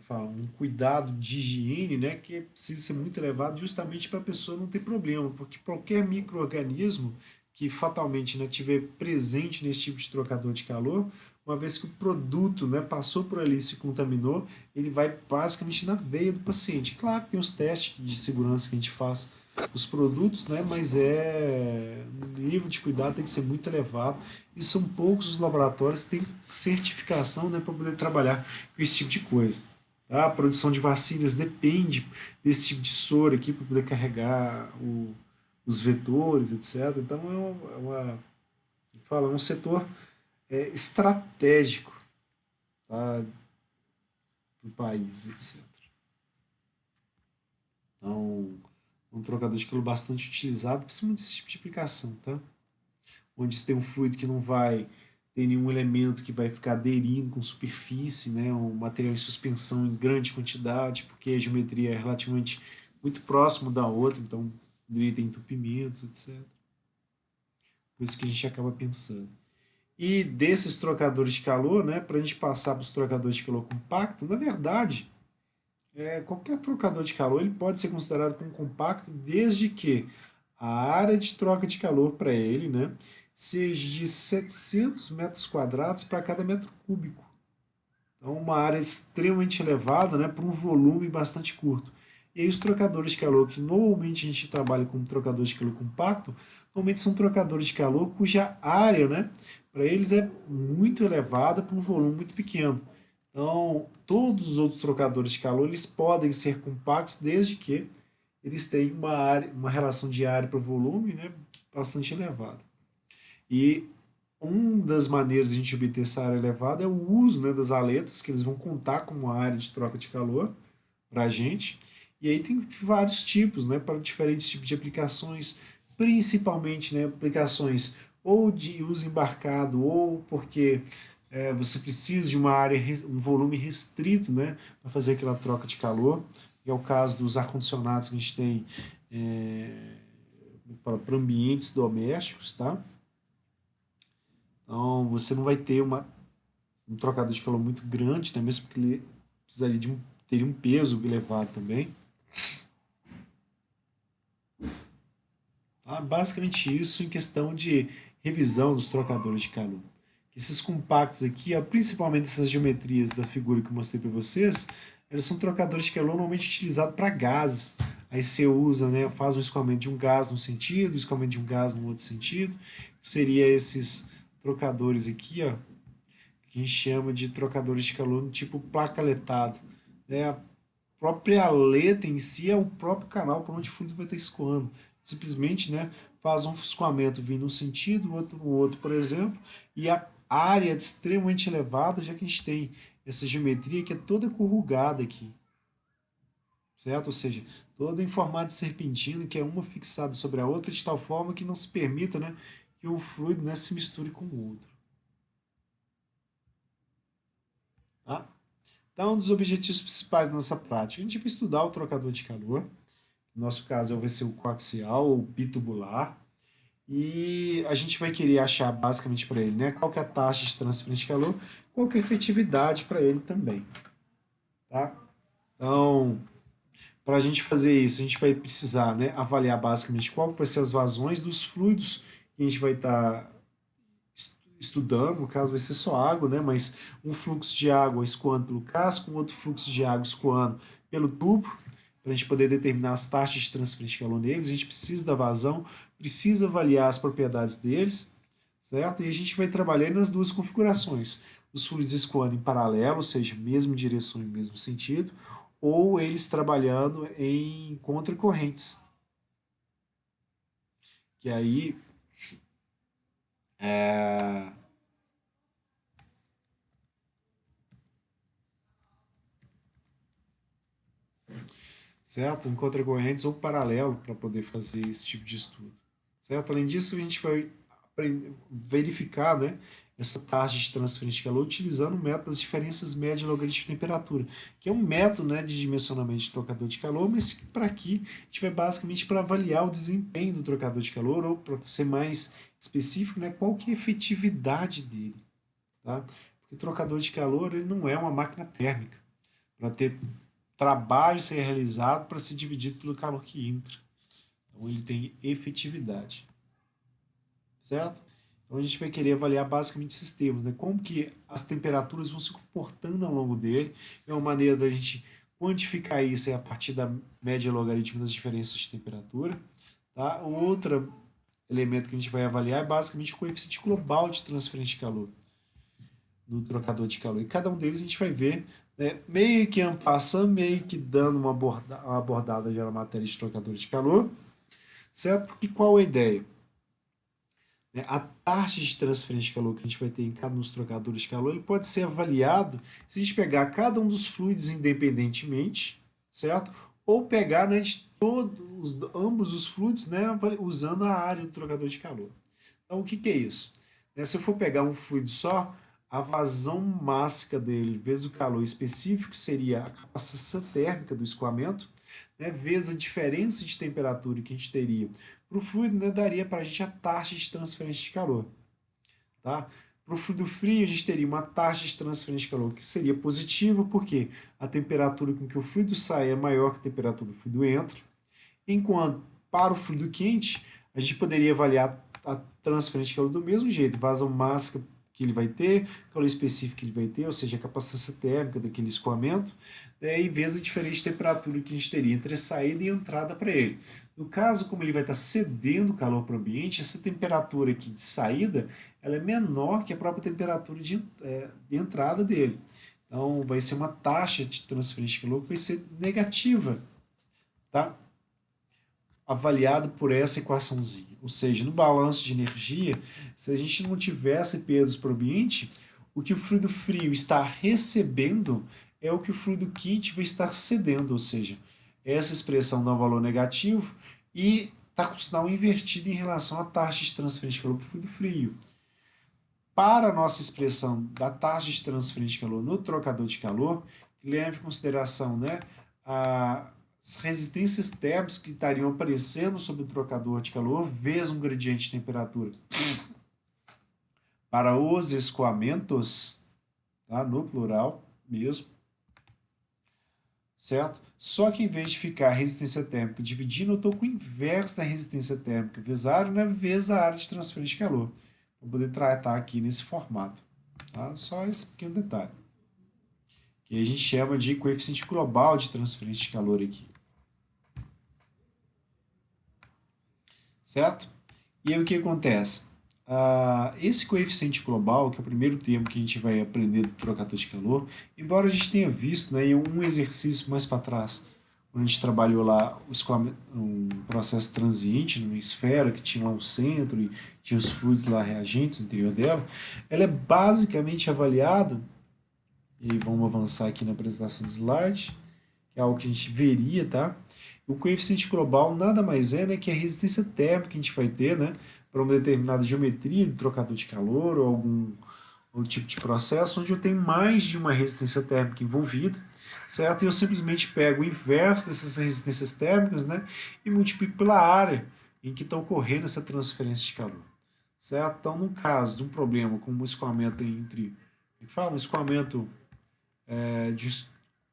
um cuidado de higiene, né, que precisa ser muito elevado justamente para a pessoa não ter problema, porque qualquer microorganismo que fatalmente, né, tiver presente nesse tipo de trocador de calor, uma vez que o produto, né, passou por ali e se contaminou, ele vai basicamente na veia do paciente. Claro que tem os testes de segurança que a gente faz os produtos, né, mas o nível de cuidado tem que ser muito elevado e são poucos os laboratórios que têm certificação, né, para poder trabalhar com esse tipo de coisa. A produção de vacinas depende desse tipo de soro aqui para poder carregar os vetores, etc. Então é um setor estratégico, tá, do país, etc. Então, é um trocador de calor bastante utilizado, principalmente desse tipo de aplicação, tá? Onde você tem um fluido que não vai ter nenhum elemento que vai ficar aderindo com superfície, né, um material em suspensão em grande quantidade, porque a geometria é relativamente muito próxima da outra, então poderia ter entupimentos, etc. Por isso que a gente acaba pensando. E desses trocadores de calor, né, para a gente passar para os trocadores de calor compacto, na verdade, qualquer trocador de calor ele pode ser considerado como compacto desde que a área de troca de calor para ele, né, seja de 700 metros quadrados para cada metro cúbico. Então, uma área extremamente elevada, né, para um volume bastante curto. E aí os trocadores de calor, que normalmente a gente trabalha com trocadores de calor compacto, normalmente são trocadores de calor cuja área, né, para eles é muito elevada para um volume muito pequeno. Então, todos os outros trocadores de calor eles podem ser compactos desde que eles tenham uma relação de área para volume, né, bastante elevada. E uma das maneiras de a gente obter essa área elevada é o uso, né, das aletas, que eles vão contar como uma área de troca de calor para a gente. E aí tem vários tipos, né, para diferentes tipos de aplicações, principalmente, né, aplicações ou de uso embarcado ou porque você precisa de uma área, um volume restrito, né, para fazer aquela troca de calor. E é o caso dos ar-condicionados que a gente tem para ambientes domésticos, tá? Então você não vai ter um trocador de calor muito grande, né, mesmo porque ele precisaria teria um peso elevado também. Tá? Basicamente isso em questão de revisão dos trocadores de calor. Esses compactos aqui, ó, principalmente essas geometrias da figura que eu mostrei para vocês, eles são trocadores de calor normalmente utilizados para gases. Aí você usa, né, faz um escoamento de um gás num sentido, um escoamento de um gás no outro sentido. Seria esses trocadores aqui, ó, que a gente chama de trocadores de calor no tipo placa letada. Né? A própria aleta em si é o próprio canal por onde o fluido vai estar escoando. Simplesmente, né, faz um escoamento vindo um sentido, outro no outro, por exemplo, e área extremamente elevada, já que a gente tem essa geometria que é toda corrugada aqui, certo? Ou seja, toda em formato de serpentina, que é uma fixada sobre a outra, de tal forma que não se permita, né, que o fluido, né, se misture com o outro. Tá? Então, um dos objetivos principais da nossa prática, a gente vai estudar o trocador de calor, no nosso caso vai ser o coaxial ou bitubular, e a gente vai querer achar basicamente para ele, né, qual que é a taxa de transferência de calor, qual que é a efetividade para ele também, tá? Então, para a gente fazer isso, a gente vai precisar, né, avaliar basicamente qual vai ser as vazões dos fluidos que a gente vai estar estudando, no caso vai ser só água, né, mas um fluxo de água escoando pelo casco, um outro fluxo de água escoando pelo tubo, para a gente poder determinar as taxas de transferência de calor neles, a gente precisa da vazão, precisa avaliar as propriedades deles, certo? E a gente vai trabalhar nas duas configurações, os fluidos escoando em paralelo, ou seja, mesma direção e mesmo sentido, ou eles trabalhando em contracorrentes, que aí é, certo? Em contracorrentes ou paralelo para poder fazer esse tipo de estudo, certo? Além disso, a gente vai verificar, né, essa taxa de transferência de calor utilizando o método das diferenças médias logarítmicas de temperatura, que é um método, né, de dimensionamento de trocador de calor, mas para aqui a gente vai basicamente para avaliar o desempenho do trocador de calor, ou para ser mais específico, né, qual que é a efetividade dele, tá? Porque o trocador de calor ele não é uma máquina térmica para ter trabalho ser realizado para ser dividido pelo calor que entra. Então ele tem efetividade, certo? Então a gente vai querer avaliar basicamente esses termos, né? Como que as temperaturas vão se comportando ao longo dele. É uma maneira da gente quantificar isso é a partir da média logarítmica das diferenças de temperatura. Tá? O outro elemento que a gente vai avaliar é basicamente o coeficiente global de transferência de calor no trocador de calor. E cada um deles a gente vai ver, né, meio que passando, meio que dando uma abordada já na matéria de trocador de calor, certo? Porque qual é a ideia? Né? A taxa de transferência de calor que a gente vai ter em cada um dos trocadores de calor, ele pode ser avaliado se a gente pegar cada um dos fluidos independentemente, certo? Ou pegar, né, de todos, ambos os fluidos, né, usando a área do trocador de calor. Então, o que, que é isso? Né, se eu for pegar um fluido só, a vazão máxima dele vezes o calor específico seria a capacidade térmica do escoamento, né, vezes a diferença de temperatura que a gente teria para o fluido, né, daria para a gente a taxa de transferência de calor. Tá? Para o fluido frio, a gente teria uma taxa de transferência de calor que seria positiva, porque a temperatura com que o fluido sai é maior que a temperatura do fluido entra, enquanto para o fluido quente, a gente poderia avaliar a transferência de calor do mesmo jeito, vazão máxima que ele vai ter, calor específico que ele vai ter, ou seja, a capacidade térmica daquele escoamento, né, e vezes a diferente temperatura que a gente teria entre a saída e a entrada para ele. No caso, como ele vai estar cedendo calor para o ambiente, essa temperatura aqui de saída ela é menor que a própria temperatura de entrada dele. Então, vai ser uma taxa de transferência de calor que vai ser negativa, tá? Avaliado por essa equaçãozinha. Ou seja, no balanço de energia, se a gente não tivesse perdas para o ambiente, o que o fluido frio está recebendo é o que o fluido quente vai estar cedendo, ou seja, essa expressão dá um valor negativo e está com o sinal invertido em relação à taxa de transferência de calor para o fluido frio. Para a nossa expressão da taxa de transferência de calor no trocador de calor, leve em consideração, né, as resistências térmicas que estariam aparecendo sobre o trocador de calor, vezes um gradiente de temperatura. Para os escoamentos, tá, no plural mesmo, certo? Só que em vez de ficar a resistência térmica dividindo, eu estou com o inverso da resistência térmica vezes a área, né, vezes a área de transferência de calor. Vou poder tratar aqui nesse formato. Tá? Só esse pequeno detalhe. Que a gente chama de coeficiente global de transferência de calor aqui. Certo? E aí o que acontece? Esse coeficiente global, que é o primeiro termo que a gente vai aprender do trocador de calor, embora a gente tenha visto, né, em um exercício mais para trás, quando a gente trabalhou lá um processo transiente numa esfera que tinha lá um centro e tinha os fluidos lá reagentes no interior dela, ela é basicamente avaliada, e aí vamos avançar aqui na apresentação do slide, que é algo que a gente veria, tá? O coeficiente global nada mais é, né, que a resistência térmica que a gente vai ter, né, para uma determinada geometria de trocador de calor ou algum tipo de processo onde eu tenho mais de uma resistência térmica envolvida, certo? E eu simplesmente pego o inverso dessas resistências térmicas, né, e multiplico pela área em que está ocorrendo essa transferência de calor, certo? Então, no caso de um problema com um escoamento entre, um escoamento de,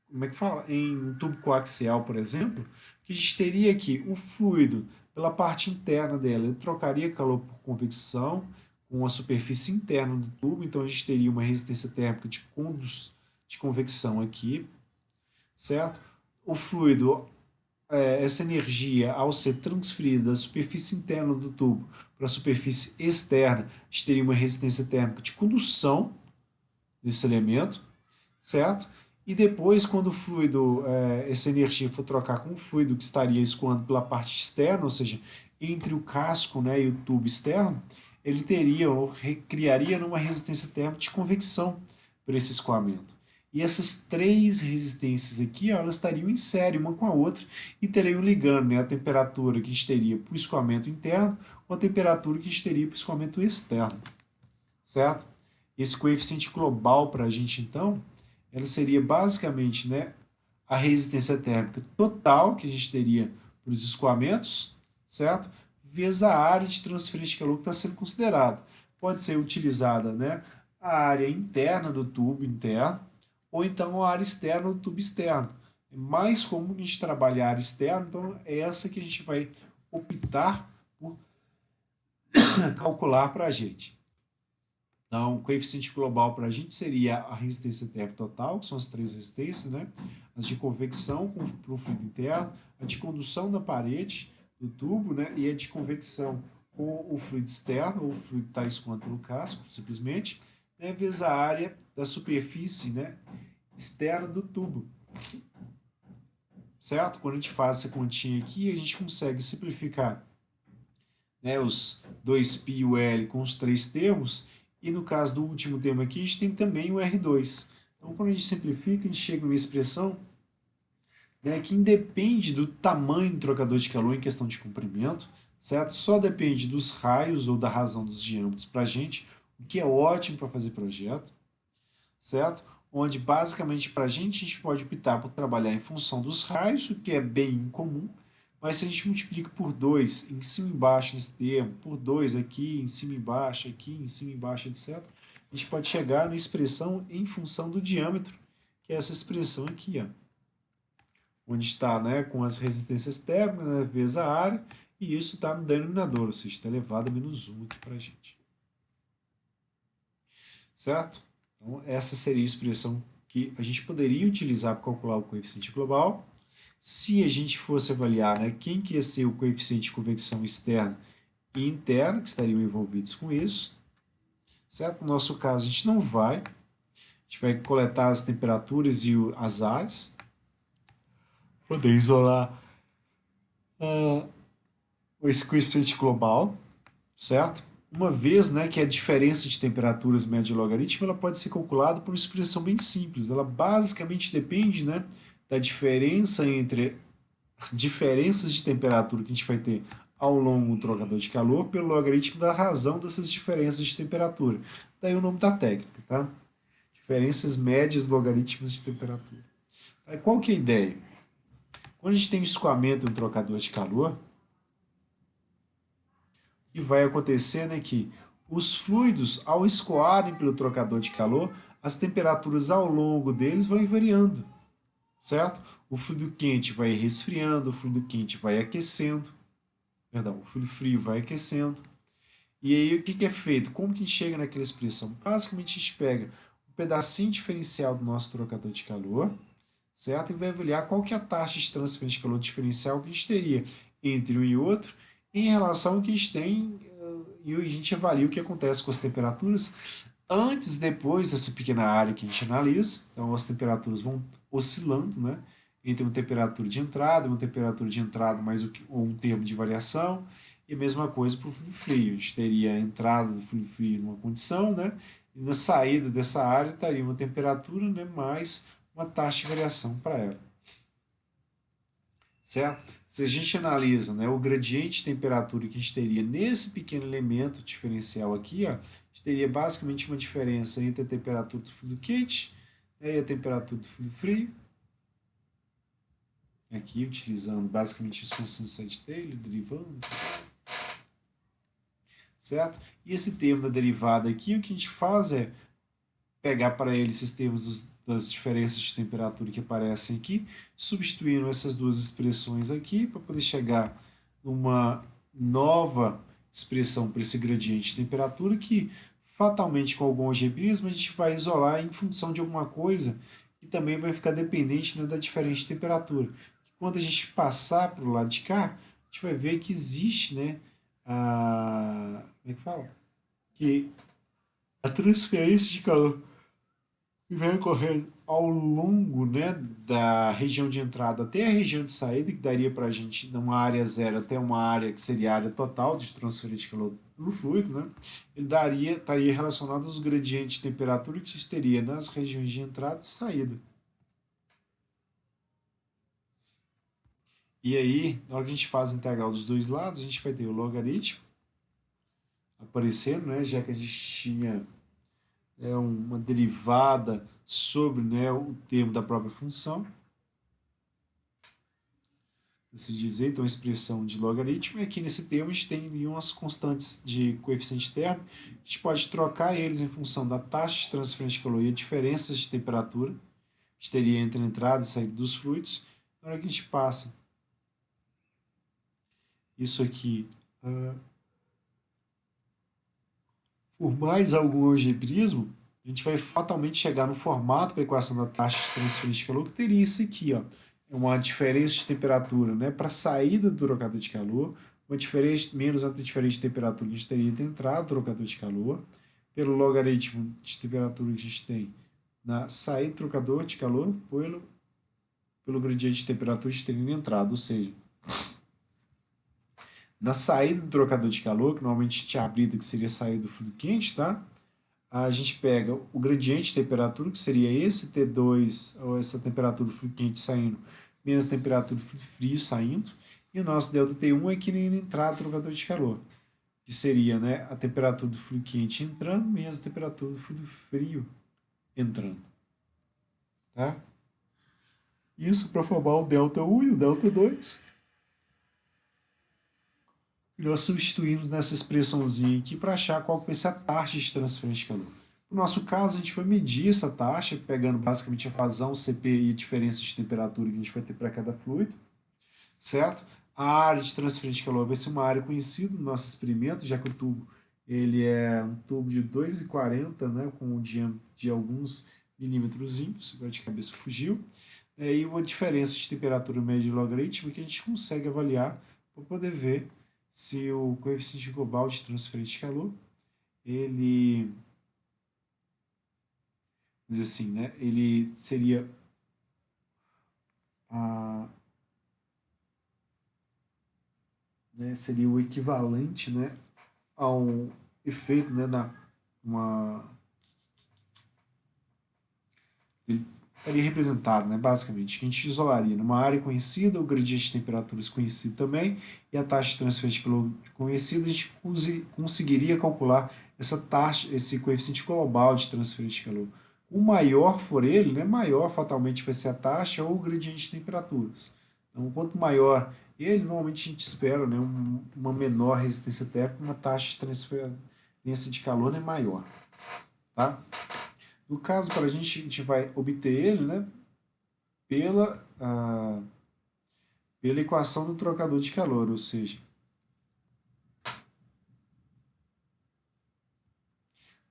como é que fala? Em um tubo coaxial, por exemplo, que a gente teria aqui o fluido, pela parte interna dela, ele trocaria calor por convecção com a superfície interna do tubo, então a gente teria uma resistência térmica de convecção aqui, certo? O fluido, essa energia, ao ser transferida da superfície interna do tubo para a superfície externa, a gente teria uma resistência térmica de condução desse elemento, certo? E depois, quando o fluido, essa energia for trocar com o fluido que estaria escoando pela parte externa, ou seja, entre o casco, né, e o tubo externo, ele teria ou criaria uma resistência térmica de convecção para esse escoamento. E essas três resistências aqui, ó, elas estariam em série uma com a outra e teriam ligando, né, a temperatura que a gente teria para o escoamento interno com a temperatura que a gente teria para o escoamento externo, certo? Esse coeficiente global para a gente, então, ela seria basicamente, né, a resistência térmica total que a gente teria para os escoamentos, certo? Vezes a área de transferência de calor que está sendo considerada. Pode ser utilizada, né, a área interna do tubo interno ou então a área externa do tubo externo. É mais comum a gente trabalhar a área externa, então é essa que a gente vai optar por calcular para a gente. Então, o coeficiente global para a gente seria a resistência térmica total, que são as três resistências, né? As de convecção para o fluido interno, a de condução da parede do tubo, né? E a de convecção com o fluido externo, ou o fluido está escoando pelo casco, simplesmente, né? Vezes a área da superfície, né, externa do tubo. Certo? Quando a gente faz essa continha aqui, a gente consegue simplificar, né, os 2π e o L com os três termos, e no caso do último termo aqui, a gente tem também o R2. Então, quando a gente simplifica, a gente chega numa expressão, né, que independe do tamanho do trocador de calor em questão de comprimento, certo? Só depende dos raios ou da razão dos diâmetros para a gente, o que é ótimo para fazer projeto, certo? Onde basicamente para a gente pode optar por trabalhar em função dos raios, o que é bem incomum, mas se a gente multiplica por 2 em cima e embaixo nesse termo, por 2 aqui, em cima e embaixo, aqui, em cima e embaixo, etc., a gente pode chegar na expressão em função do diâmetro, que é essa expressão aqui, ó, onde está, né, com as resistências térmicas, né, vezes a área, e isso está no denominador, ou seja, está elevado a menos 1 aqui para a gente. Certo? Então, essa seria a expressão que a gente poderia utilizar para calcular o coeficiente global. Se a gente fosse avaliar, né, quem que ia ser o coeficiente de convecção externa e interna, que estariam envolvidos com isso, certo? No nosso caso, a gente não vai. A gente vai coletar as temperaturas e as áreas, poder isolar esse coeficiente global, certo? Uma vez, né, que a diferença de temperaturas média logarítmica ela pode ser calculada por uma expressão bem simples. Ela basicamente depende, né, da diferença entre diferenças de temperatura que a gente vai ter ao longo do trocador de calor pelo logaritmo da razão dessas diferenças de temperatura. Daí o nome da técnica, tá? Diferenças médias logaritmos de temperatura. Aí, qual que é a ideia? Quando a gente tem um escoamento em um trocador de calor, o que vai acontecer, né, que os fluidos, ao escoarem pelo trocador de calor, as temperaturas ao longo deles vão variando, certo? O fluido quente vai resfriando, o fluido quente vai aquecendo, perdão, o fluido frio vai aquecendo. E aí o que, que é feito? Como que a gente chega naquela expressão? Basicamente a gente pega um pedacinho diferencial do nosso trocador de calor, certo? E vai avaliar qual que é a taxa de transferência de calor diferencial que a gente teria entre um e outro em relação ao que a gente tem, e a gente avalia o que acontece com as temperaturas antes e depois dessa pequena área que a gente analisa. Então as temperaturas vão oscilando, né, entre uma temperatura de entrada mais um termo de variação, e a mesma coisa para o fluido frio. A gente teria a entrada do fluido frio numa condição, né? E na saída dessa área estaria uma temperatura, né, mais uma taxa de variação para ela. Certo? Se a gente analisa, né, o gradiente de temperatura que a gente teria nesse pequeno elemento diferencial aqui, ó, a gente teria basicamente uma diferença entre a temperatura do fluido quente, né, e a temperatura do fluido frio. Aqui, utilizando basicamente os constantes de Taylor, derivando. Certo? E esse termo da derivada aqui, o que a gente faz é pegar para ele esses termos das diferenças de temperatura que aparecem aqui, substituindo essas duas expressões aqui para poder chegar numa nova expressão para esse gradiente de temperatura que fatalmente com algum algebrismo a gente vai isolar em função de alguma coisa que também vai ficar dependente, né, da diferente temperatura. Quando a gente passar para o lado de cá, a gente vai ver que existe, né, como é que fala? Que a transferência de calor que vai ocorrer ao longo, né, da região de entrada até a região de saída, que daria para a gente, de uma área zero até uma área que seria a área total de transferência de calor no fluido, né, ele estaria relacionado aos gradientes de temperatura que existiria nas regiões de entrada e saída. E aí, na hora que a gente faz a integral dos dois lados, a gente vai ter o logaritmo aparecendo, né, já que a gente tinha uma derivada sobre, né, o termo da própria função. Se dizer, então, a expressão de logaritmo, e aqui nesse termo a gente tem umas constantes de coeficiente térmico, a gente pode trocar eles em função da taxa de transferência de calor e diferenças de temperatura, que a gente teria entre a entrada e saída dos fluidos. Na hora que a gente passa isso aqui por mais algum algebrismo, a gente vai fatalmente chegar no formato para a equação da taxa de transferência de calor, que teria isso aqui, ó. É uma diferença de temperatura, né, para a saída do trocador de calor, uma diferença menos a diferença de temperatura que a gente teria entre a entrada do trocador de calor, pelo logaritmo de temperatura que a gente tem na saída do trocador de calor, pelo gradiente de temperatura que a gente teria na entrada, ou seja, na saída do trocador de calor, que normalmente a gente abrida, que seria a saída do fluido quente, tá? A gente pega o gradiente de temperatura, que seria esse T2, ou essa temperatura do fluido quente saindo, menos a temperatura do fluido frio saindo, e o nosso ΔT1 é aqui na entrada do trocador de calor, que seria, né, a temperatura do fluido quente entrando, menos a temperatura do fluido frio entrando. Tá? Isso para formar o ΔI e o ΔI. E nós substituímos nessa expressãozinha aqui para achar qual vai ser a taxa de transferência de calor. No nosso caso, a gente vai medir essa taxa, pegando basicamente a vazão, CP e a diferença de temperatura que a gente vai ter para cada fluido, certo? A área de transferência de calor vai ser uma área conhecida no nosso experimento, já que o tubo ele é um tubo de 2,40, né, com um diâmetro de alguns milímetrozinhos, agora de cabeça fugiu, e uma diferença de temperatura média logarítmica que a gente consegue avaliar para poder ver se o coeficiente global de transferência de calor, ele, vamos dizer assim, né, ele seria seria o equivalente, né, a um efeito, né, ele estaria representado, né, basicamente, que a gente isolaria numa área conhecida, o gradiente de temperaturas conhecido também, e a taxa de transferência de calor conhecida, a gente conseguiria calcular essa taxa, esse coeficiente global de transferência de calor. O maior for ele, né, maior fatalmente vai ser a taxa ou o gradiente de temperaturas. Então, quanto maior ele, normalmente a gente espera, né, uma menor resistência térmica, uma taxa de transferência de calor, né, maior. Tá? No caso, para a gente vai obter ele, né, pela equação do trocador de calor, ou seja,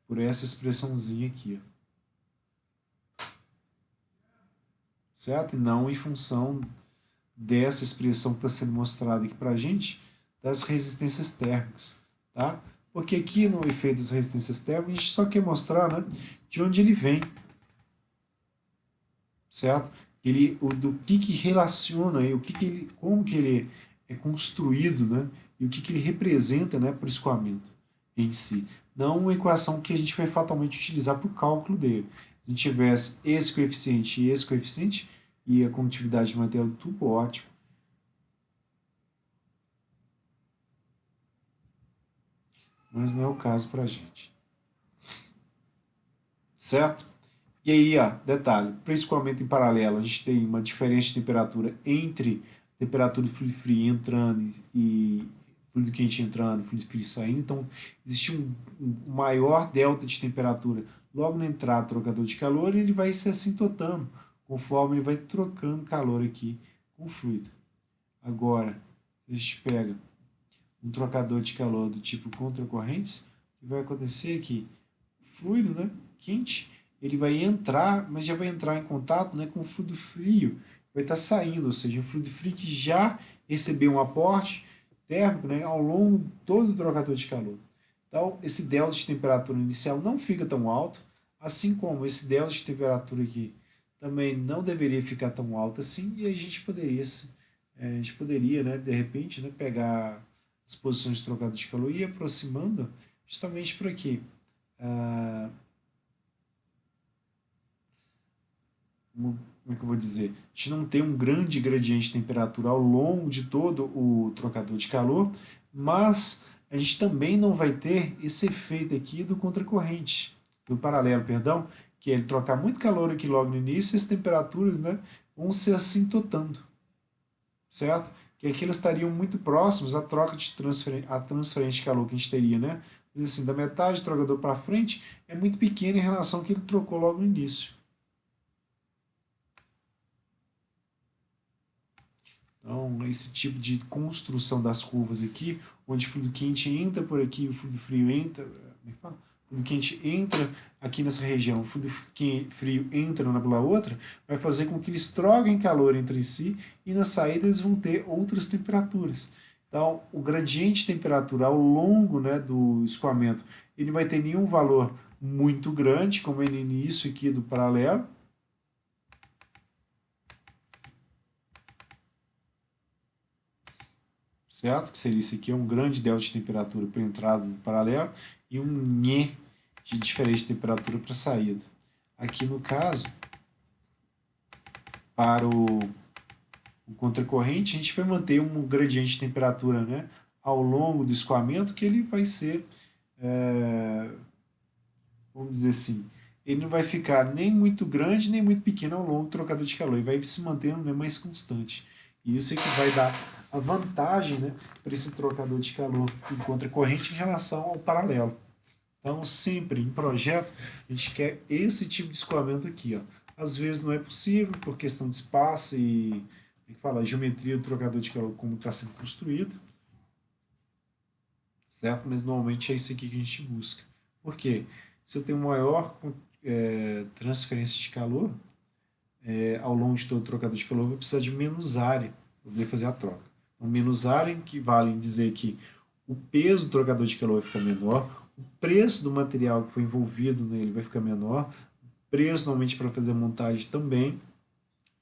por essa expressãozinha aqui. Ó. Certo? E não em função dessa expressão que está sendo mostrada aqui para a gente, das resistências térmicas. Tá? Porque aqui no efeito das resistências térmicas, a gente só quer mostrar, né, de onde ele vem. Certo? do que relaciona, o que ele, como que ele é construído, né? E o que ele representa, né, para o escoamento em si. Não uma equação que a gente vai fatalmente utilizar para o cálculo dele. Se a gente tivesse esse coeficiente e a condutividade de material do tubo, ótimo. Mas não é o caso para a gente. Certo? E aí, ó, detalhe, para escoamento em paralelo, a gente tem uma diferença de temperatura entre temperatura do fluido frio entrando e fluido quente entrando, fluido frio saindo. Então, existe um maior delta de temperatura logo na entrada do trocador de calor e ele vai se assintotando conforme ele vai trocando calor aqui com o fluido. Agora, a gente pega um trocador de calor do tipo contracorrentes, o que vai acontecer aqui? O fluido, né, quente, ele vai entrar, mas já vai entrar em contato, né, com o fluido frio, vai estar saindo, ou seja, um fluido frio que já recebeu um aporte térmico, né, ao longo de todo o trocador de calor. Então, esse delta de temperatura inicial não fica tão alto, assim como esse delta de temperatura aqui também não deveria ficar tão alto assim, e a gente poderia, né, de repente, né, pegar as posições de trocador de calor e ir aproximando justamente para quê? Ah, como é que eu vou dizer? A gente não tem um grande gradiente de temperatura ao longo de todo o trocador de calor, mas a gente também não vai ter esse efeito aqui do contracorrente, do paralelo, perdão, que é ele trocar muito calor aqui logo no início e as temperaturas, né, vão se assintotando, certo? Que aqui elas estariam muito próximos à troca de transferência de calor que a gente teria, né? Assim, da metade do trocador para frente é muito pequena em relação ao que ele trocou logo no início. Então, esse tipo de construção das curvas aqui, onde o fluido quente entra por aqui, o fluido frio entra, como é que fala? O fluido quente entra aqui nessa região, o fluido frio entra na pela outra, vai fazer com que eles troquem calor entre si e na saída eles vão ter outras temperaturas. Então, o gradiente de temperatura ao longo, né, do escoamento, ele vai ter nenhum valor muito grande, como é no início aqui do paralelo, certo? Que seria isso aqui, é um grande delta de temperatura para a entrada do paralelo e um nhê de diferente de temperatura para a saída. Aqui no caso, para o contracorrente, a gente vai manter um gradiente de temperatura, né, ao longo do escoamento que ele vai ser, é, vamos dizer assim, ele não vai ficar nem muito grande nem muito pequeno ao longo do trocador de calor, ele vai se mantendo, né, mais constante. E isso é que vai dar a vantagem, né, para esse trocador de calor em contracorrente em relação ao paralelo. Então, sempre em projeto, a gente quer esse tipo de escoamento aqui. Ó. Às vezes não é possível por questão de espaço e como é que fala, a geometria do trocador de calor como está sendo construído, certo? Mas normalmente é isso aqui que a gente busca. Por quê? Se eu tenho maior transferência de calor, ao longo de todo o trocador de calor, eu vou precisar de menos área para poder fazer a troca. Então, menos área equivale em dizer que o peso do trocador de calor vai ficar menor, o preço do material que foi envolvido nele vai ficar menor, o preço normalmente para fazer a montagem também,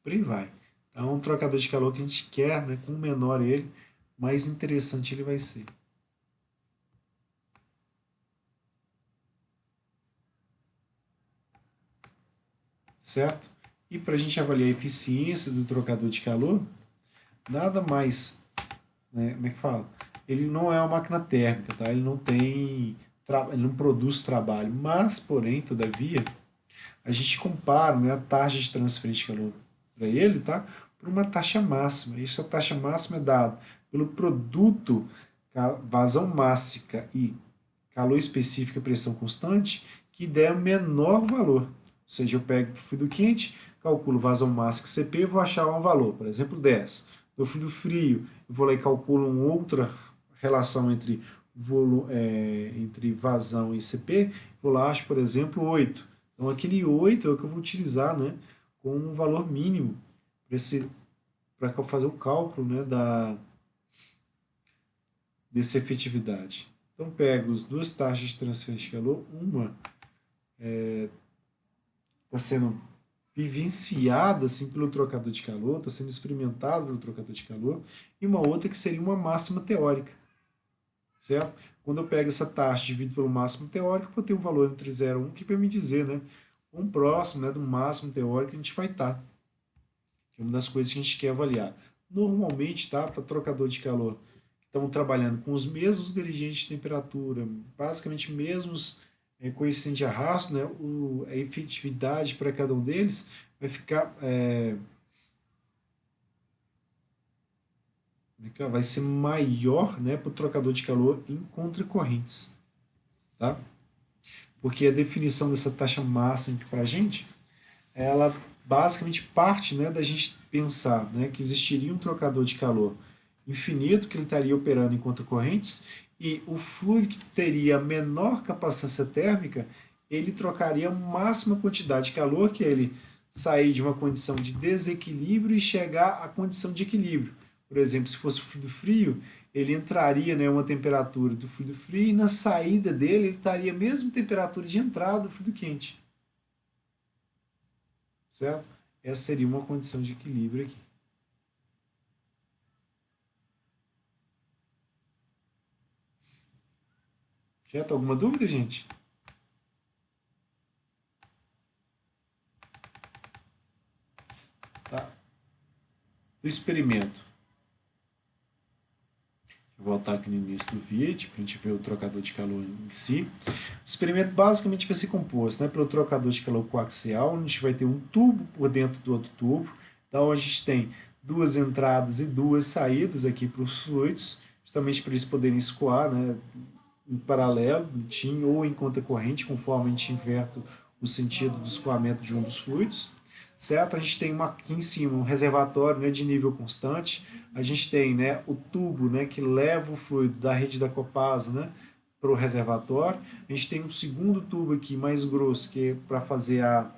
por aí vai. Então, um trocador de calor que a gente quer, né, com menor ele, mais interessante ele vai ser. Certo? E para a gente avaliar a eficiência do trocador de calor, nada mais, né, como é que fala? Ele não é uma máquina térmica, tá? Ele não tem, ele não produz trabalho, mas, porém, todavia, a gente compara, né, a taxa de transferência de calor para ele, tá? Por uma taxa máxima. Essa taxa máxima é dada pelo produto vazão máxima e calor específico e pressão constante que der menor valor. Ou seja, eu pego o fluido quente, calculo vazão máxima CP e vou achar um valor, por exemplo, 10. No fluido frio, eu vou lá e calculo uma outra relação entre, entre vazão e CP, vou lá acho, por exemplo, 8. Então, aquele 8 é o que eu vou utilizar, né, como um valor mínimo para fazer o cálculo, né, dessa efetividade. Então, pego as duas taxas de transferência de calor, uma está sendo vivenciada assim, pelo trocador de calor, está sendo experimentada pelo trocador de calor, e uma outra que seria uma máxima teórica, certo? Quando eu pego essa taxa e divido pelo máximo teórico, eu vou ter um valor entre 0 e 1 que vai me dizer, né, quão próximo, né, do máximo teórico a gente vai estar, que é uma das coisas que a gente quer avaliar. Normalmente, tá, para trocador de calor, estamos trabalhando com os mesmos gradientes de temperatura, basicamente mesmos coeficientes de arrasto, né, a efetividade para cada um deles vai ficar vai ser maior, né, para o trocador de calor em contracorrentes, tá? Porque a definição dessa taxa máxima para a gente, ela basicamente parte, né, da gente pensar, né, que existiria um trocador de calor infinito que ele estaria operando em contracorrentes e o fluido que teria menor capacitância térmica, ele trocaria a máxima quantidade de calor, que é ele sair de uma condição de desequilíbrio e chegar à condição de equilíbrio. Por exemplo, se fosse fluido frio, ele entraria, né, uma temperatura do fluido frio e na saída dele ele estaria a mesma temperatura de entrada do fluido quente, certo? Essa seria uma condição de equilíbrio aqui. Certo? Alguma dúvida, gente? Tá. O experimento. Vou voltar aqui no início do vídeo para a gente ver o trocador de calor em si. O experimento basicamente vai ser composto, né, pelo trocador de calor coaxial. A gente vai ter um tubo por dentro do outro tubo. Então a gente tem duas entradas e duas saídas aqui para os fluidos, justamente para eles poderem escoar, né, em paralelo, ou em contracorrente, conforme a gente inverte o sentido do escoamento de um dos fluidos. Certo? A gente tem aqui em cima um reservatório, né, de nível constante. A gente tem, né, o tubo, né, que leva o fluido da rede da Copasa, né, para o reservatório. A gente tem um segundo tubo aqui mais grosso, que é para fazer a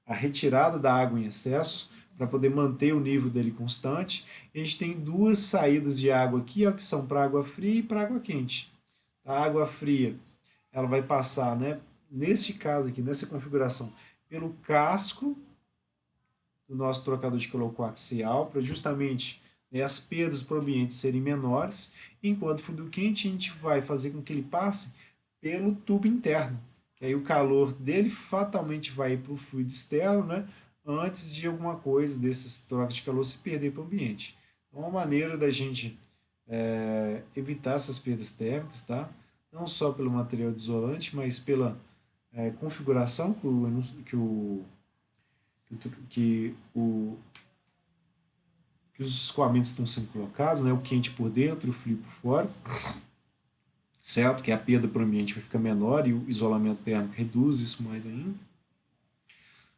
retirada da água em excesso, para poder manter o nível dele constante. E a gente tem duas saídas de água aqui, ó, que são para água fria e para água quente. A água fria, ela vai passar, né, neste caso aqui, nessa configuração, pelo casco do nosso trocador de calor coaxial, para justamente, né, as perdas para o ambiente serem menores, enquanto o fluido quente a gente vai fazer com que ele passe pelo tubo interno, que aí o calor dele fatalmente vai para o fluido externo, né, antes de alguma coisa desses trocas de calor se perder para o ambiente. Então, uma maneira da gente evitar essas perdas térmicas, tá? Não só pelo material isolante, mas pela configuração que o que os escoamentos estão sendo colocados, né? O quente por dentro e o frio por fora, certo? Que a perda para o ambiente vai ficar menor e o isolamento térmico reduz isso mais ainda,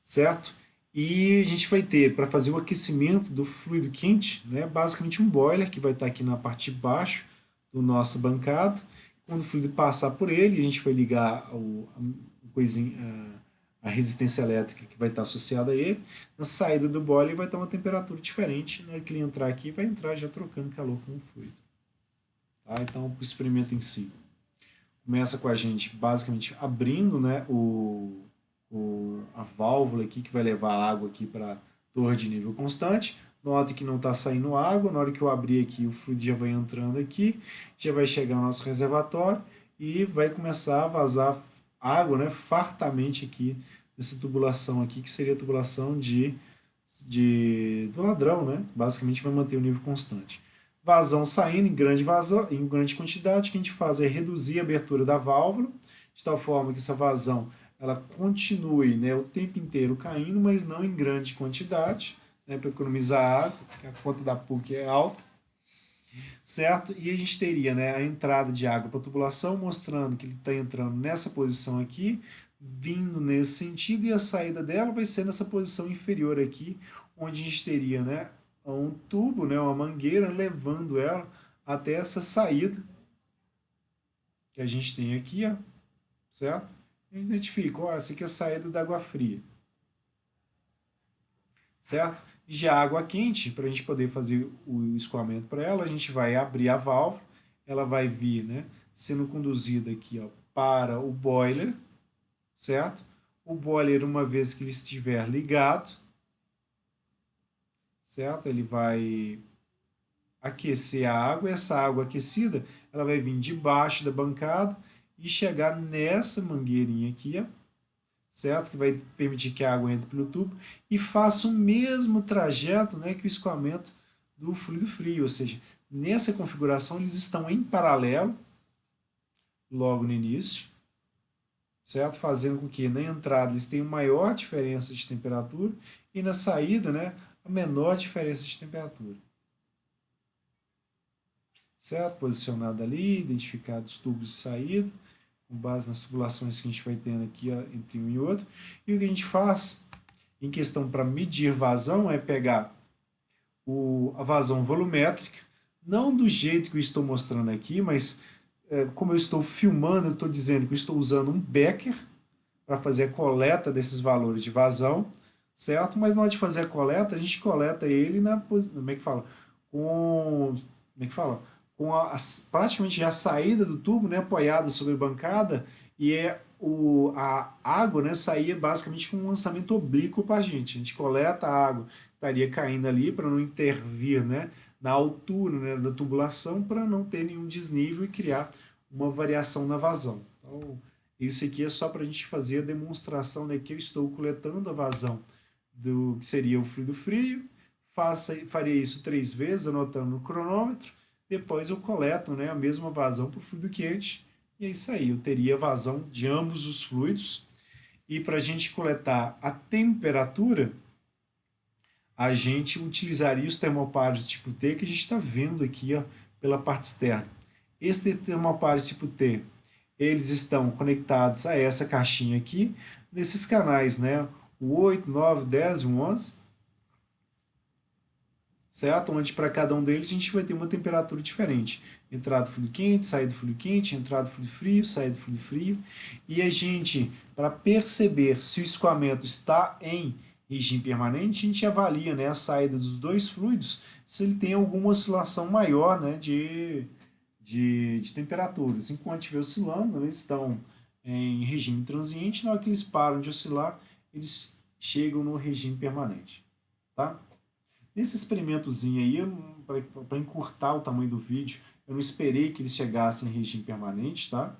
certo? E a gente vai ter, para fazer o aquecimento do fluido quente, né, basicamente um boiler que vai estar aqui na parte de baixo do nossa bancada. Quando o fluido passar por ele, a gente vai ligar a resistência elétrica que vai estar associada a ele. Na saída do boiler vai estar uma temperatura diferente. Na hora que ele entrar aqui, vai entrar já trocando calor com o fluido. Tá? Então, o experimento em si começa com a gente basicamente abrindo, né, a válvula aqui que vai levar a água aqui para a torre de nível constante. Nota que não está saindo água, na hora que eu abrir aqui o fluido já vai entrando aqui, já vai chegar no nosso reservatório e vai começar a vazar água, né, fartamente aqui nessa tubulação aqui, que seria a tubulação do ladrão, né? Basicamente vai manter o nível constante. Vazão saindo em grande quantidade, o que a gente faz é reduzir a abertura da válvula, de tal forma que essa vazão ela continue, né, o tempo inteiro caindo, mas não em grande quantidade, né, para economizar água, porque a conta da PUC é alta, certo? E a gente teria, né, a entrada de água para a tubulação, mostrando que ele está entrando nessa posição aqui, vindo nesse sentido, e a saída dela vai ser nessa posição inferior aqui, onde a gente teria, né, um tubo, né, uma mangueira, levando ela até essa saída que a gente tem aqui, ó, certo? A gente identifica, ó, essa aqui é a saída da água fria, certo? Já a água quente, para a gente poder fazer o escoamento para ela, a gente vai abrir a válvula, ela vai vir, né, sendo conduzida aqui, ó, para o boiler, certo? O boiler, uma vez que ele estiver ligado, certo? Ele vai aquecer a água, e essa água aquecida, ela vai vir debaixo da bancada e chegar nessa mangueirinha aqui, ó, certo? Que vai permitir que a água entre pelo tubo e faça o mesmo trajeto, né, que o escoamento do fluido frio, ou seja, nessa configuração eles estão em paralelo, logo no início, certo? Fazendo com que na entrada eles tenham maior diferença de temperatura e na saída, né, a menor diferença de temperatura. Certo? Posicionado ali, identificado os tubos de saída, com base nas tubulações que a gente vai tendo aqui, ó, entre um e outro. E o que a gente faz em questão para medir vazão é pegar a vazão volumétrica, não do jeito que eu estou mostrando aqui, mas como eu estou filmando, eu estou dizendo que eu estou usando um becker para fazer a coleta desses valores de vazão, certo? Mas na hora de fazer a coleta, a gente coleta ele como é que fala? Como é que fala? Com praticamente a saída do tubo, né, apoiada sobre a bancada, e a água, né, saía basicamente com um lançamento oblíquo para a gente. A gente coleta a água, estaria caindo ali para não intervir, né, na altura, né, da tubulação, para não ter nenhum desnível e criar uma variação na vazão. Então, isso aqui é só para a gente fazer a demonstração, né, que eu estou coletando a vazão do que seria o fluido frio, faria isso 3 vezes, anotando no cronômetro, depois eu coleto, né, a mesma vazão para o fluido quente, e é isso aí, eu teria vazão de ambos os fluidos. E para a gente coletar a temperatura, a gente utilizaria os termopares tipo T, que a gente está vendo aqui, ó, pela parte externa. Esse termopar tipo T, eles estão conectados a essa caixinha aqui, nesses canais, né? O 8, 9, 10 e o 11, certo? Onde para cada um deles a gente vai ter uma temperatura diferente. Entrada do fluido quente, saída do fluido quente, entrada do fluido frio, saída do fluido frio. E a gente, para perceber se o escoamento está em regime permanente, a gente avalia, né, a saída dos dois fluidos, se ele tem alguma oscilação maior, né, de temperaturas. Enquanto estiver oscilando, eles estão em regime transiente, na hora que eles param de oscilar, eles chegam no regime permanente. Tá? Nesse experimentozinho aí, para encurtar o tamanho do vídeo, eu não esperei que eles chegassem em regime permanente, tá?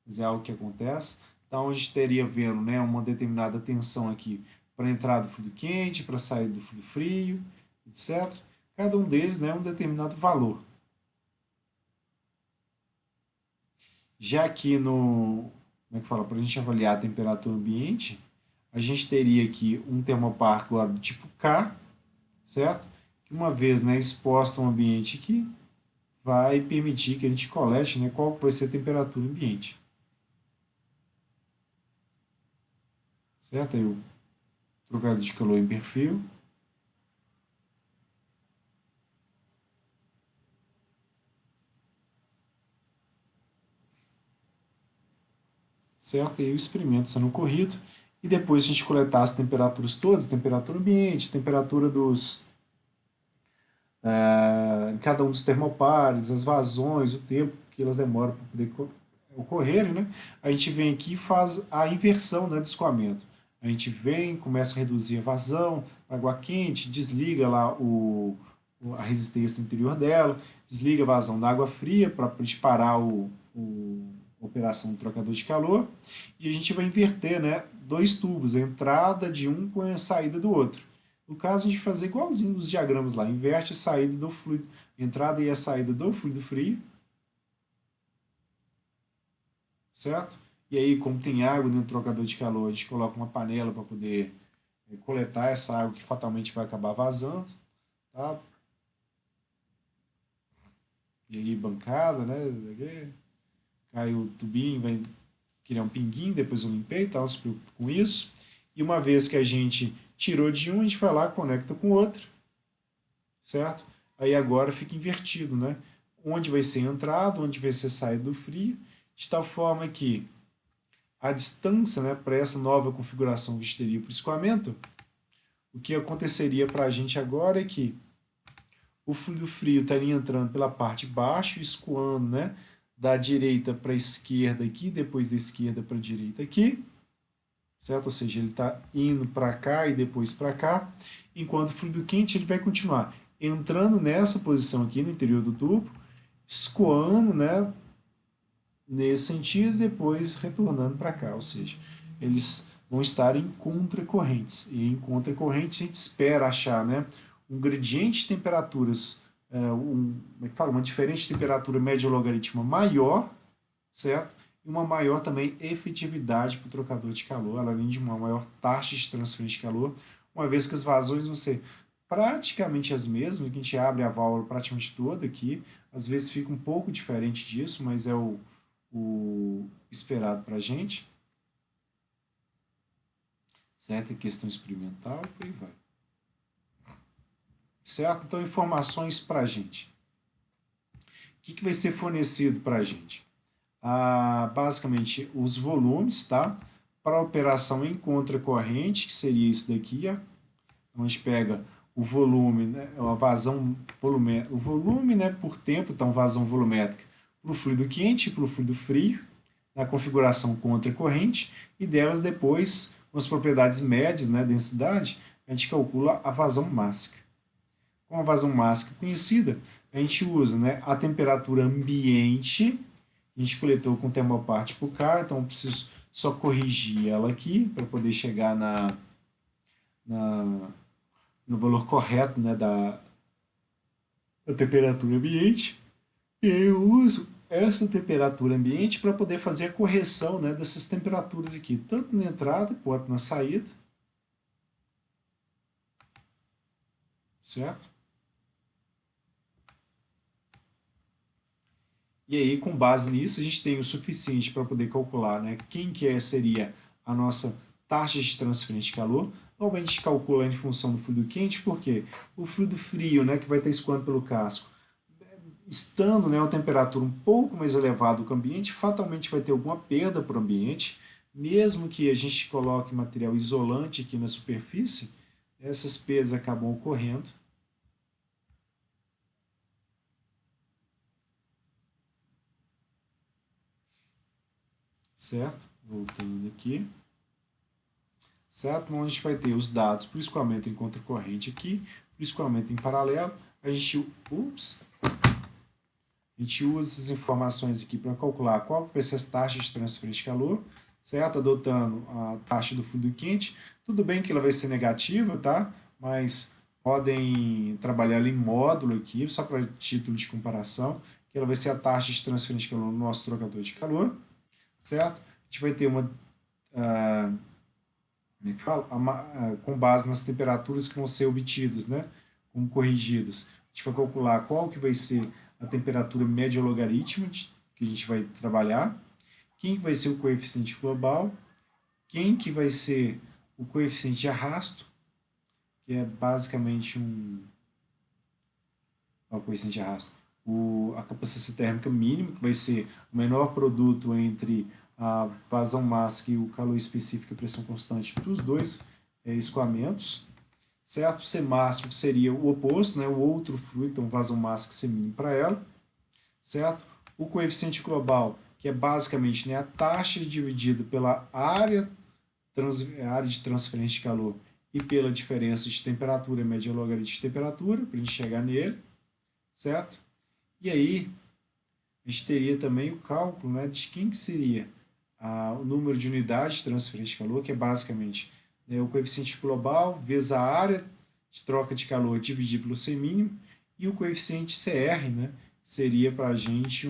Mas é algo que acontece. Então a gente teria vendo, né, uma determinada tensão aqui para a entrada do fluido quente, para a saída do fluido frio, etc. Cada um deles, né, um determinado valor. Já aqui no, como é que fala, para a gente avaliar a temperatura ambiente, a gente teria aqui um termopar agora do tipo K, certo? Que uma vez, né, exposto a um ambiente aqui, vai permitir que a gente colete, né, qual vai ser a temperatura ambiente. Certo? Aí o trocador de calor em perfil. Certo? E o experimento sendo corrido. E depois a gente coletar as temperaturas todas, temperatura ambiente, temperatura cada um dos termopares, as vazões, o tempo que elas demoram para poder ocorrerem, né? A gente vem aqui e faz a inversão, né, do escoamento. A gente vem, começa a reduzir a vazão, água quente, desliga lá a resistência no interior dela, desliga a vazão da água fria para disparar a operação do trocador de calor, e a gente vai inverter, né, dois tubos, a entrada de um com a saída do outro. No caso, a gente vai fazer igualzinho nos diagramas lá, inverte a saída do fluido, entrada e a saída do fluido frio, certo? E aí, como tem água dentro do trocador de calor, a gente coloca uma panela para poder coletar essa água que fatalmente vai acabar vazando, tá? E aí, bancada, né? Cai o tubinho, vai criar um pinguinho, depois eu limpei e tal, não se preocupe com isso. E uma vez que a gente tirou de um, a gente vai lá, conecta com o outro, certo? Aí agora fica invertido, né? Onde vai ser entrada, onde vai ser saída do frio, de tal forma que a distância, né, para essa nova configuração que a gente teria para o escoamento, o que aconteceria para a gente agora é que o fluido frio estaria entrando pela parte de baixo, escoando, né, da direita para a esquerda aqui, depois da esquerda para a direita aqui, certo? Ou seja, ele está indo para cá e depois para cá, enquanto o fluido quente ele vai continuar entrando nessa posição aqui no interior do tubo, escoando, né, nesse sentido e depois retornando para cá, ou seja, eles vão estar em contracorrentes. E em contracorrentes a gente espera achar, né, um gradiente de temperaturas, como é que fala? Uma diferença de temperatura média logarítmica maior, certo? E uma maior também efetividade para o trocador de calor, além de uma maior taxa de transferência de calor, uma vez que as vazões vão ser praticamente as mesmas, que a gente abre a válvula praticamente toda aqui, às vezes fica um pouco diferente disso, mas é o esperado para a gente, certo? Em questão experimental, por aí vai. Certo? Então, informações para a gente. O que vai ser fornecido para a gente? Basicamente, os volumes, tá? Para a operação em contracorrente, que seria isso daqui, ó. Então, a gente pega o volume, né, a vazão volumétrica, o volume, né, por tempo, então vazão volumétrica para o fluido quente e para o fluido frio, na configuração contracorrente, e delas depois, com as propriedades médias, né, densidade, a gente calcula a vazão máxima. Com a vazão máxima conhecida, a gente usa, né, a temperatura ambiente, a gente coletou com termoparte por cá, então eu preciso só corrigir ela aqui para poder chegar na, no valor correto, né, da temperatura ambiente. E eu uso essa temperatura ambiente para poder fazer a correção, né, dessas temperaturas aqui, tanto na entrada quanto na saída, certo? E aí, com base nisso, a gente tem o suficiente para poder calcular, né, quem que seria a nossa taxa de transferência de calor. Normalmente a gente calcula em função do fluido quente, porque o fluido frio, né, que vai estar escoando pelo casco, estando, né, uma temperatura um pouco mais elevada do que o ambiente, fatalmente vai ter alguma perda para o ambiente, mesmo que a gente coloque material isolante aqui na superfície, essas perdas acabam ocorrendo, certo? Voltando aqui, certo? Então a gente vai ter os dados para o escoamento em contracorrente aqui, para o escoamento em paralelo, a gente usa essas informações aqui para calcular qual vai ser as taxas de transferência de calor, certo? Adotando a taxa do fluido quente. Tudo bem que ela vai ser negativa, tá? Mas podem trabalhar ela em módulo aqui, só para título de comparação, que ela vai ser a taxa de transferência de calor no nosso trocador de calor, certo? A gente vai ter uma, como é que fala? Com base nas temperaturas que vão ser obtidas, né? Como corrigidas. A gente vai calcular qual que vai ser a temperatura média logarítmica que a gente vai trabalhar, quem que vai ser o coeficiente global, quem que vai ser o coeficiente de arrasto, que é basicamente o coeficiente de arrasto, a capacidade térmica mínima, que vai ser o menor produto entre a vazão máxima e o calor específico e a pressão constante dos dois escoamentos, certo? C máximo seria o oposto, né? O outro fluido, então vazão máxima C mínimo para ela, certo? O coeficiente global, que é basicamente, né, a taxa dividida pela área de transferência de calor e pela diferença de temperatura média logarítmica de temperatura, para a gente chegar nele, certo? E aí, a gente teria também o cálculo, né, de quem que seria o número de unidades de transferência de calor, que é basicamente, né, o coeficiente global vezes a área de troca de calor dividido pelo C mínimo, e o coeficiente CR, né, seria para a gente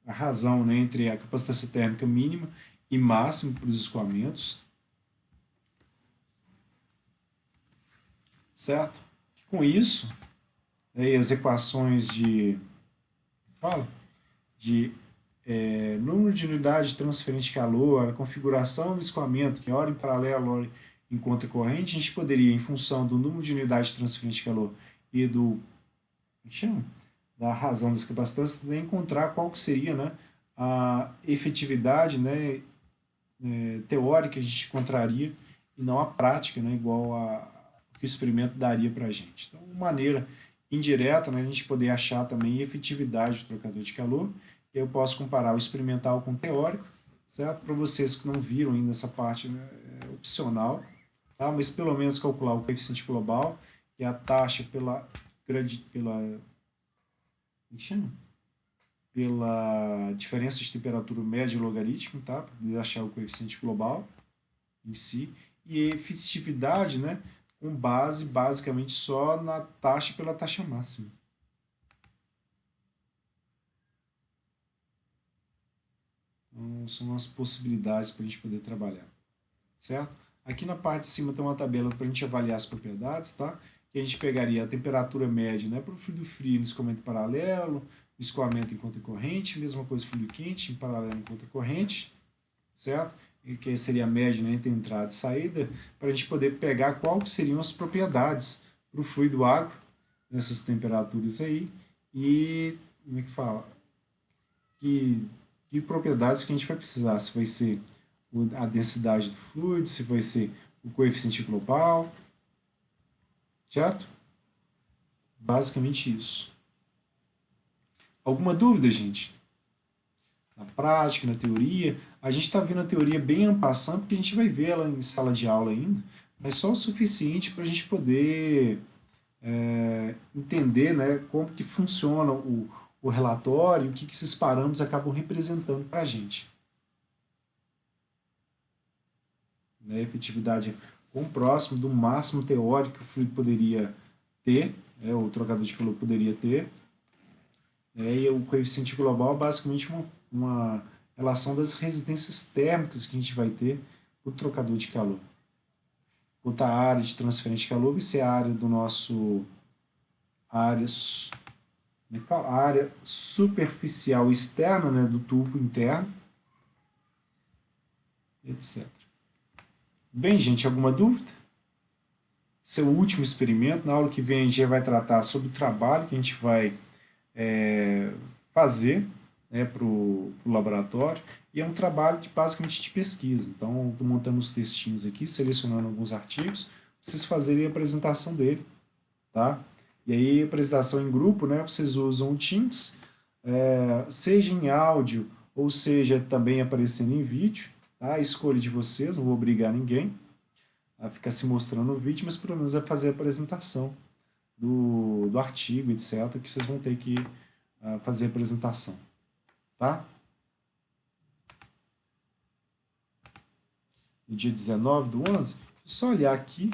a razão, né, entre a capacitância térmica mínima e máxima para os escoamentos, certo? Com isso, né, as equações fala, de número de unidades de transferência de calor, a configuração do escoamento, que é hora em paralelo, hora em contracorrente, a gente poderia, em função do número de unidades de transferência de calor e da razão das capacitâncias, encontrar qual que seria, né, a efetividade, né, teórica que a gente encontraria e não a prática, né, igual que o experimento daria para a gente. Então, uma maneira indireta, né, a gente poder achar também a efetividade do trocador de calor, e aí eu posso comparar o experimental com o teórico, certo? Para vocês que não viram ainda essa parte, né, é opcional, tá? Mas pelo menos calcular o coeficiente global, que é a taxa pela, como chama? Pela diferença de temperatura média e logaritmo, tá? Para poder achar o coeficiente global em si. E efetividade, né, com base basicamente só na taxa pela taxa máxima. Então, são as possibilidades para a gente poder trabalhar, certo? Aqui na parte de cima tem uma tabela para a gente avaliar as propriedades, tá? Que a gente pegaria a temperatura média, né, para o fluido frio no escoamento paralelo, no escoamento em conta corrente, mesma coisa fluido quente em paralelo em conta corrente, certo? E que seria a média, né, entre entrada e saída, para a gente poder pegar qual que seriam as propriedades para o fluido água nessas temperaturas aí e como é que fala? Que, que propriedades que a gente vai precisar, se vai ser a densidade do fluido, se vai ser o coeficiente global, certo? Basicamente isso. Alguma dúvida, gente? Na prática, na teoria? A gente está vendo a teoria bem en passant, porque a gente vai ver ela em sala de aula ainda, mas só o suficiente para a gente poder entender, né, como que funciona o relatório, o que, que esses parâmetros acabam representando para a gente. Né? Efetividade com próximo do máximo teórico que o fluido poderia ter, né, o trocador de calor poderia ter, né, e o coeficiente global é basicamente uma relação das resistências térmicas que a gente vai ter para o trocador de calor. Quanto à área de transferência de calor, vai ser a área do nosso área, a área superficial externa, né, do tubo interno, etc. Bem, gente, alguma dúvida? Seu último experimento. Na aula que vem a gente já vai tratar sobre o trabalho que a gente vai fazer, né, para o laboratório. E é um trabalho basicamente de pesquisa. Então, estou montando os textinhos aqui, selecionando alguns artigos, para vocês fazerem a apresentação dele. Tá? E aí, apresentação em grupo, né, vocês usam o Teams, seja em áudio ou seja também aparecendo em vídeo. Tá? A escolha de vocês, não vou obrigar ninguém a ficar se mostrando no vídeo, mas pelo menos é fazer a apresentação do artigo, etc., que vocês vão ter que fazer a apresentação. Tá? No dia 19 do 11, só olhar aqui,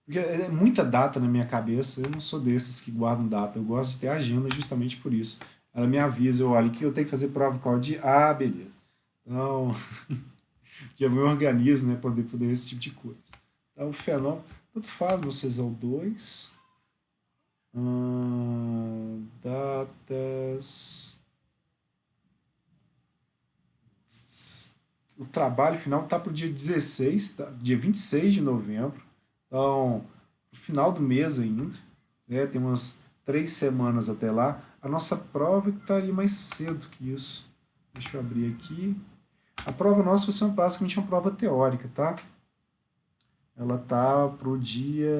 porque é muita data na minha cabeça, eu não sou desses que guardam data, eu gosto de ter agenda justamente por isso. Ela me avisa, eu olho que eu tenho que fazer prova qual dia, beleza. Então, já me organizo, né, para poder esse tipo de coisa. Então, o fenômeno, tanto faz vocês ao 2, datas. O trabalho final está para o dia 16, tá? Dia 26 de novembro. Então, no final do mês ainda. Né? Tem umas 3 semanas até lá. A nossa prova estaria mais cedo que isso. Deixa eu abrir aqui. A prova nossa vai ser basicamente uma prova teórica, tá? Ela tá pro dia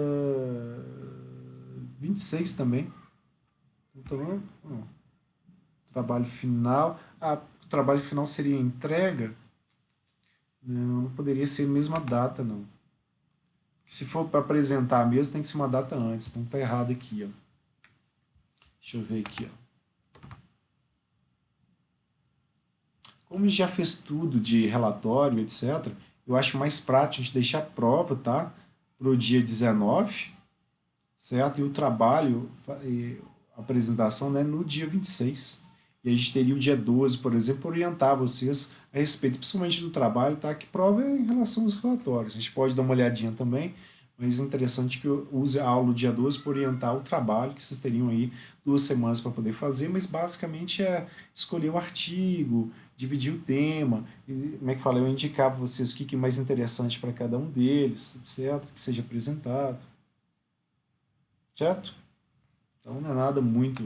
26 também. Então, trabalho final. O trabalho final seria entrega. Não poderia ser a mesma data, não. Se for para apresentar mesmo, tem que ser uma data antes. Então tá errado aqui, ó. Deixa eu ver aqui, ó. Como a gente já fez tudo de relatório, etc., eu acho mais prático a gente deixar a prova, tá? Pro dia 19, certo? E o trabalho, a apresentação, né, no dia 26. E a gente teria o dia 12, por exemplo, para orientar vocês a respeito, principalmente do trabalho, tá? Que prova é em relação aos relatórios. A gente pode dar uma olhadinha também, mas é interessante que eu use a aula do dia 12 para orientar o trabalho, que vocês teriam aí 2 semanas para poder fazer, mas basicamente é escolher o artigo, dividir o tema, e, como é que fala, eu indicar para vocês o que é mais interessante para cada um deles, etc., que seja apresentado, certo? Então não é nada muito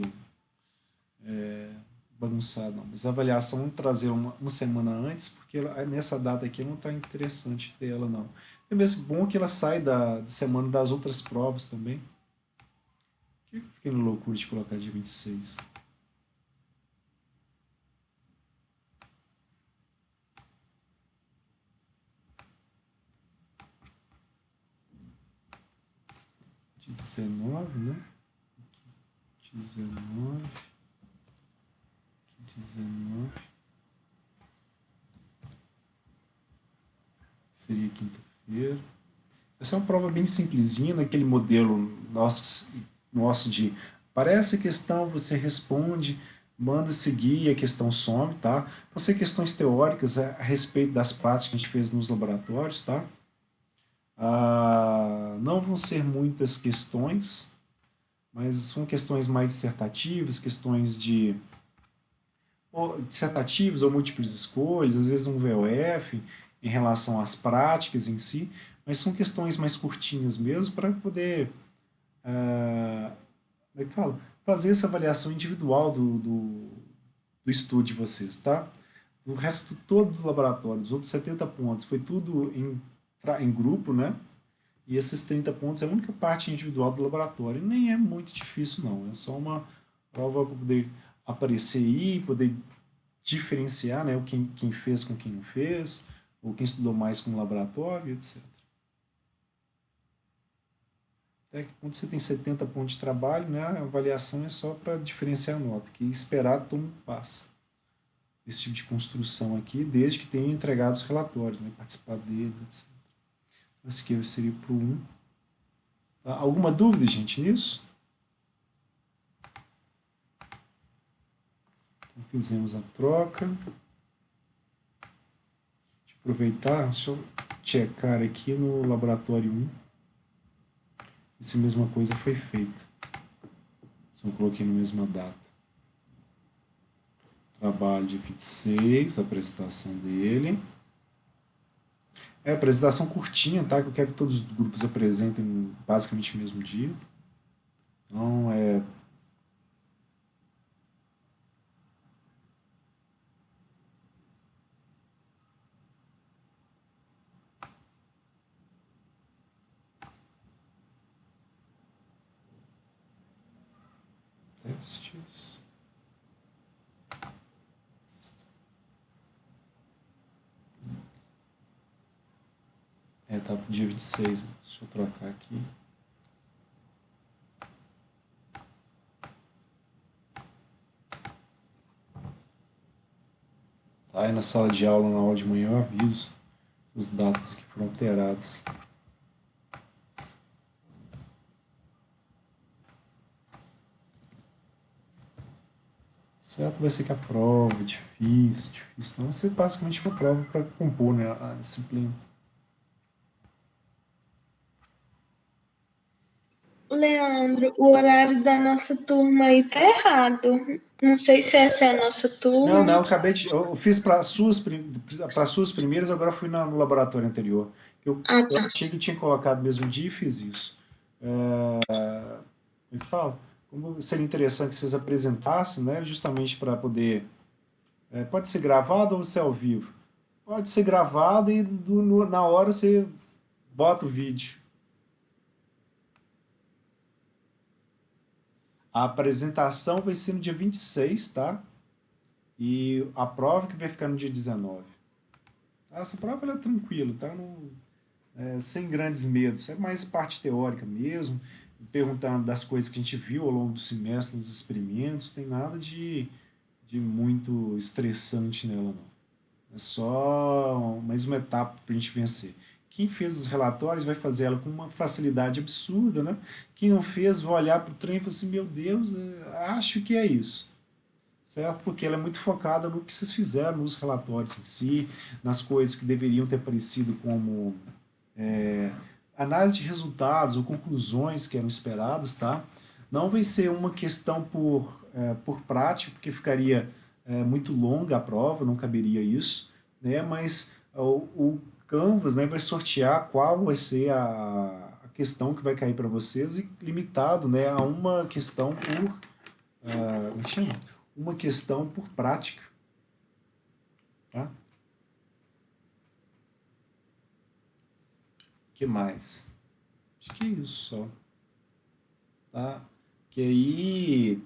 bagunçado, não. Mas a avaliação trazer uma semana antes, porque nessa data aqui não está interessante ter ela, não. É mesmo bom que ela sai da semana das outras provas também. Por que eu fiquei na loucura de colocar dia 26? de 19, né? Aqui 19. Aqui 19. Seria quinta-feira. Essa é uma prova bem simplesinha, naquele modelo nosso de aparece a questão, você responde, manda seguir e a questão some, tá? Vão ser questões teóricas a respeito das práticas que a gente fez nos laboratórios, tá? Não vão ser muitas questões, mas são questões mais dissertativas, questões ou dissertativas ou múltiplas escolhas, às vezes um VOF em relação às práticas em si, mas são questões mais curtinhas mesmo para poder, como é que fala? Fazer essa avaliação individual do estudo de vocês, tá? O resto todo do laboratório, os outros 70 pontos, foi tudo em grupo, né? E esses 30 pontos é a única parte individual do laboratório. E nem é muito difícil, não. É só uma prova para poder aparecer aí, poder diferenciar, né, quem fez com quem não fez, ou quem estudou mais com o laboratório, etc. Até que quando você tem 70 pontos de trabalho, né, a avaliação é só para diferenciar a nota, que esperado todo mundo passa. Esse tipo de construção aqui, desde que tenha entregado os relatórios, né, participado deles, etc. Esse aqui seria para o 1. Tá? Alguma dúvida, gente, nisso? Então, fizemos a troca. Deixa eu aproveitar, deixa eu checar aqui no laboratório 1. Se a mesma coisa foi feita. Se eu coloquei na mesma data. Trabalho de 26, a apresentação dele. É a apresentação curtinha, tá? Que eu quero que todos os grupos apresentem basicamente no mesmo dia. Então, testes. Tá pro dia 26, deixa eu trocar aqui. Tá, aí na sala de aula, na aula de manhã, eu aviso as datas que foram alteradas. Certo, vai ser que a prova é difícil. Não vai ser basicamente uma prova para compor, né, a disciplina. Leandro, o horário da nossa turma aí tá errado. Não sei se essa é a nossa Não, turma. eu acabei de. Eu fiz para suas primeiras, agora fui no laboratório anterior. Ah, Eu tá. achei que eu tinha colocado no mesmo dia e fiz isso. Como é que fala? Como seria interessante que vocês apresentassem, né? Justamente para poder. Pode ser gravado ou ser ao vivo? Pode ser gravado e na hora você bota o vídeo. A apresentação vai ser no dia 26, tá? E a prova que vai ficar no dia 19. Essa prova ela é tranquila, tá? Sem grandes medos. É mais parte teórica mesmo, perguntando das coisas que a gente viu ao longo do semestre, nos experimentos. Tem nada de muito estressante nela, não. É só mais uma etapa para a gente vencer. Quem fez os relatórios vai fazer ela com uma facilidade absurda, né? Quem não fez vai olhar para o trem e falar assim, meu Deus, acho que é isso. Certo? Porque ela é muito focada no que vocês fizeram nos relatórios em si, nas coisas que deveriam ter aparecido como análise de resultados ou conclusões que eram esperadas, tá? Não vai ser uma questão por prática, porque ficaria muito longa a prova, não caberia isso, né? Mas o Canvas, né, vai sortear qual vai ser a questão que vai cair para vocês e limitado, né, a uma questão como é que chama? Uma questão por prática, tá? Que mais? Acho que é isso só, tá? Que aí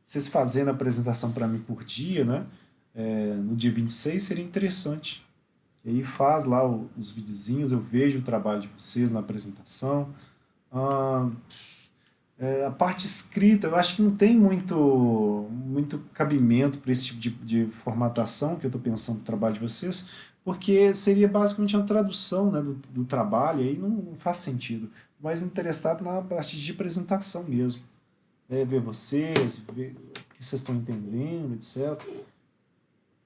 vocês fazendo a apresentação para mim por dia, né? No dia 26 seria interessante. E aí faz lá os videozinhos, eu vejo o trabalho de vocês na apresentação. Ah, A parte escrita, eu acho que não tem muito cabimento para esse tipo de formatação que eu estou pensando no trabalho de vocês, porque seria basicamente uma tradução, né, do trabalho, e aí não faz sentido. Mais interessado na parte de apresentação mesmo. Ver vocês, ver o que vocês estão entendendo, etc.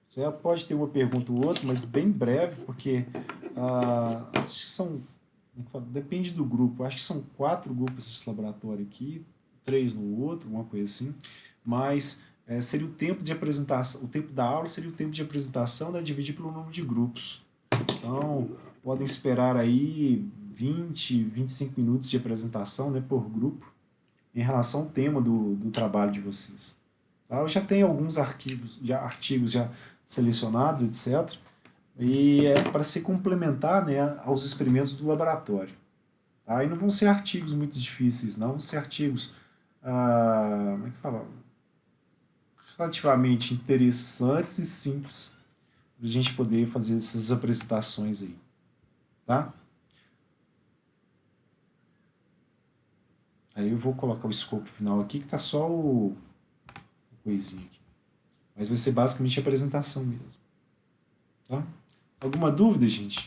Certo? Pode ter uma pergunta ou outra, mas bem breve, porque acho que são. Depende do grupo. Acho que são 4 grupos desse laboratório aqui, 3 no outro, uma coisa assim. Mas seria o tempo de apresentação, o tempo da aula seria o tempo de apresentação, né, dividido pelo número de grupos. Então, podem esperar aí 25 minutos de apresentação, né, por grupo, em relação ao tema do trabalho de vocês. Tá? Eu já tenho alguns artigos já selecionados, etc. E é para se complementar, né, aos experimentos do laboratório. Tá? E não vão ser artigos muito difíceis, não. Vão ser artigos, como é que fala? Relativamente interessantes e simples para a gente poder fazer essas apresentações aí. Tá? Aí eu vou colocar o escopo final aqui, que está só o coisinho aqui. Mas vai ser basicamente a apresentação mesmo. Tá? Alguma dúvida, gente?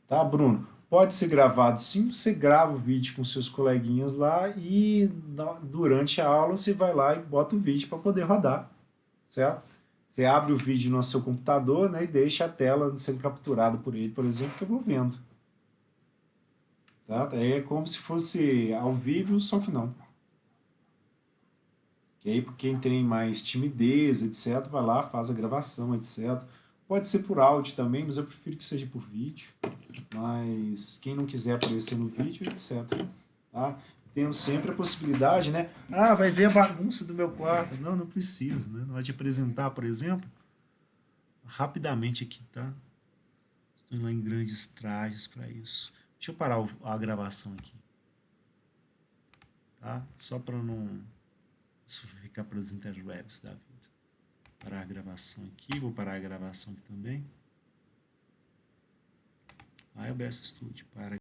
Tá, Bruno? Pode ser gravado sim, você grava o vídeo com seus coleguinhas lá e durante a aula você vai lá e bota o vídeo para poder rodar, certo? Você abre o vídeo no seu computador, né, e deixa a tela sendo capturada por ele, por exemplo, que eu vou vendo. Tá? Aí é como se fosse ao vivo, só que não. Que aí, quem tem mais timidez, etc., vai lá, faz a gravação, etc. Pode ser por áudio também, mas eu prefiro que seja por vídeo. Mas quem não quiser aparecer no vídeo, etc. Tá? Tendo sempre a possibilidade, né? Ah, vai ver a bagunça do meu quarto. Não, não precisa, né? Na hora de apresentar, por exemplo, rapidamente aqui, tá? Estou lá em grandes trajes para isso. Deixa eu parar a gravação aqui, tá? Só para não isso ficar para os interwebs da vida. Parar a gravação aqui, vou parar a gravação aqui também. OBS Studio, para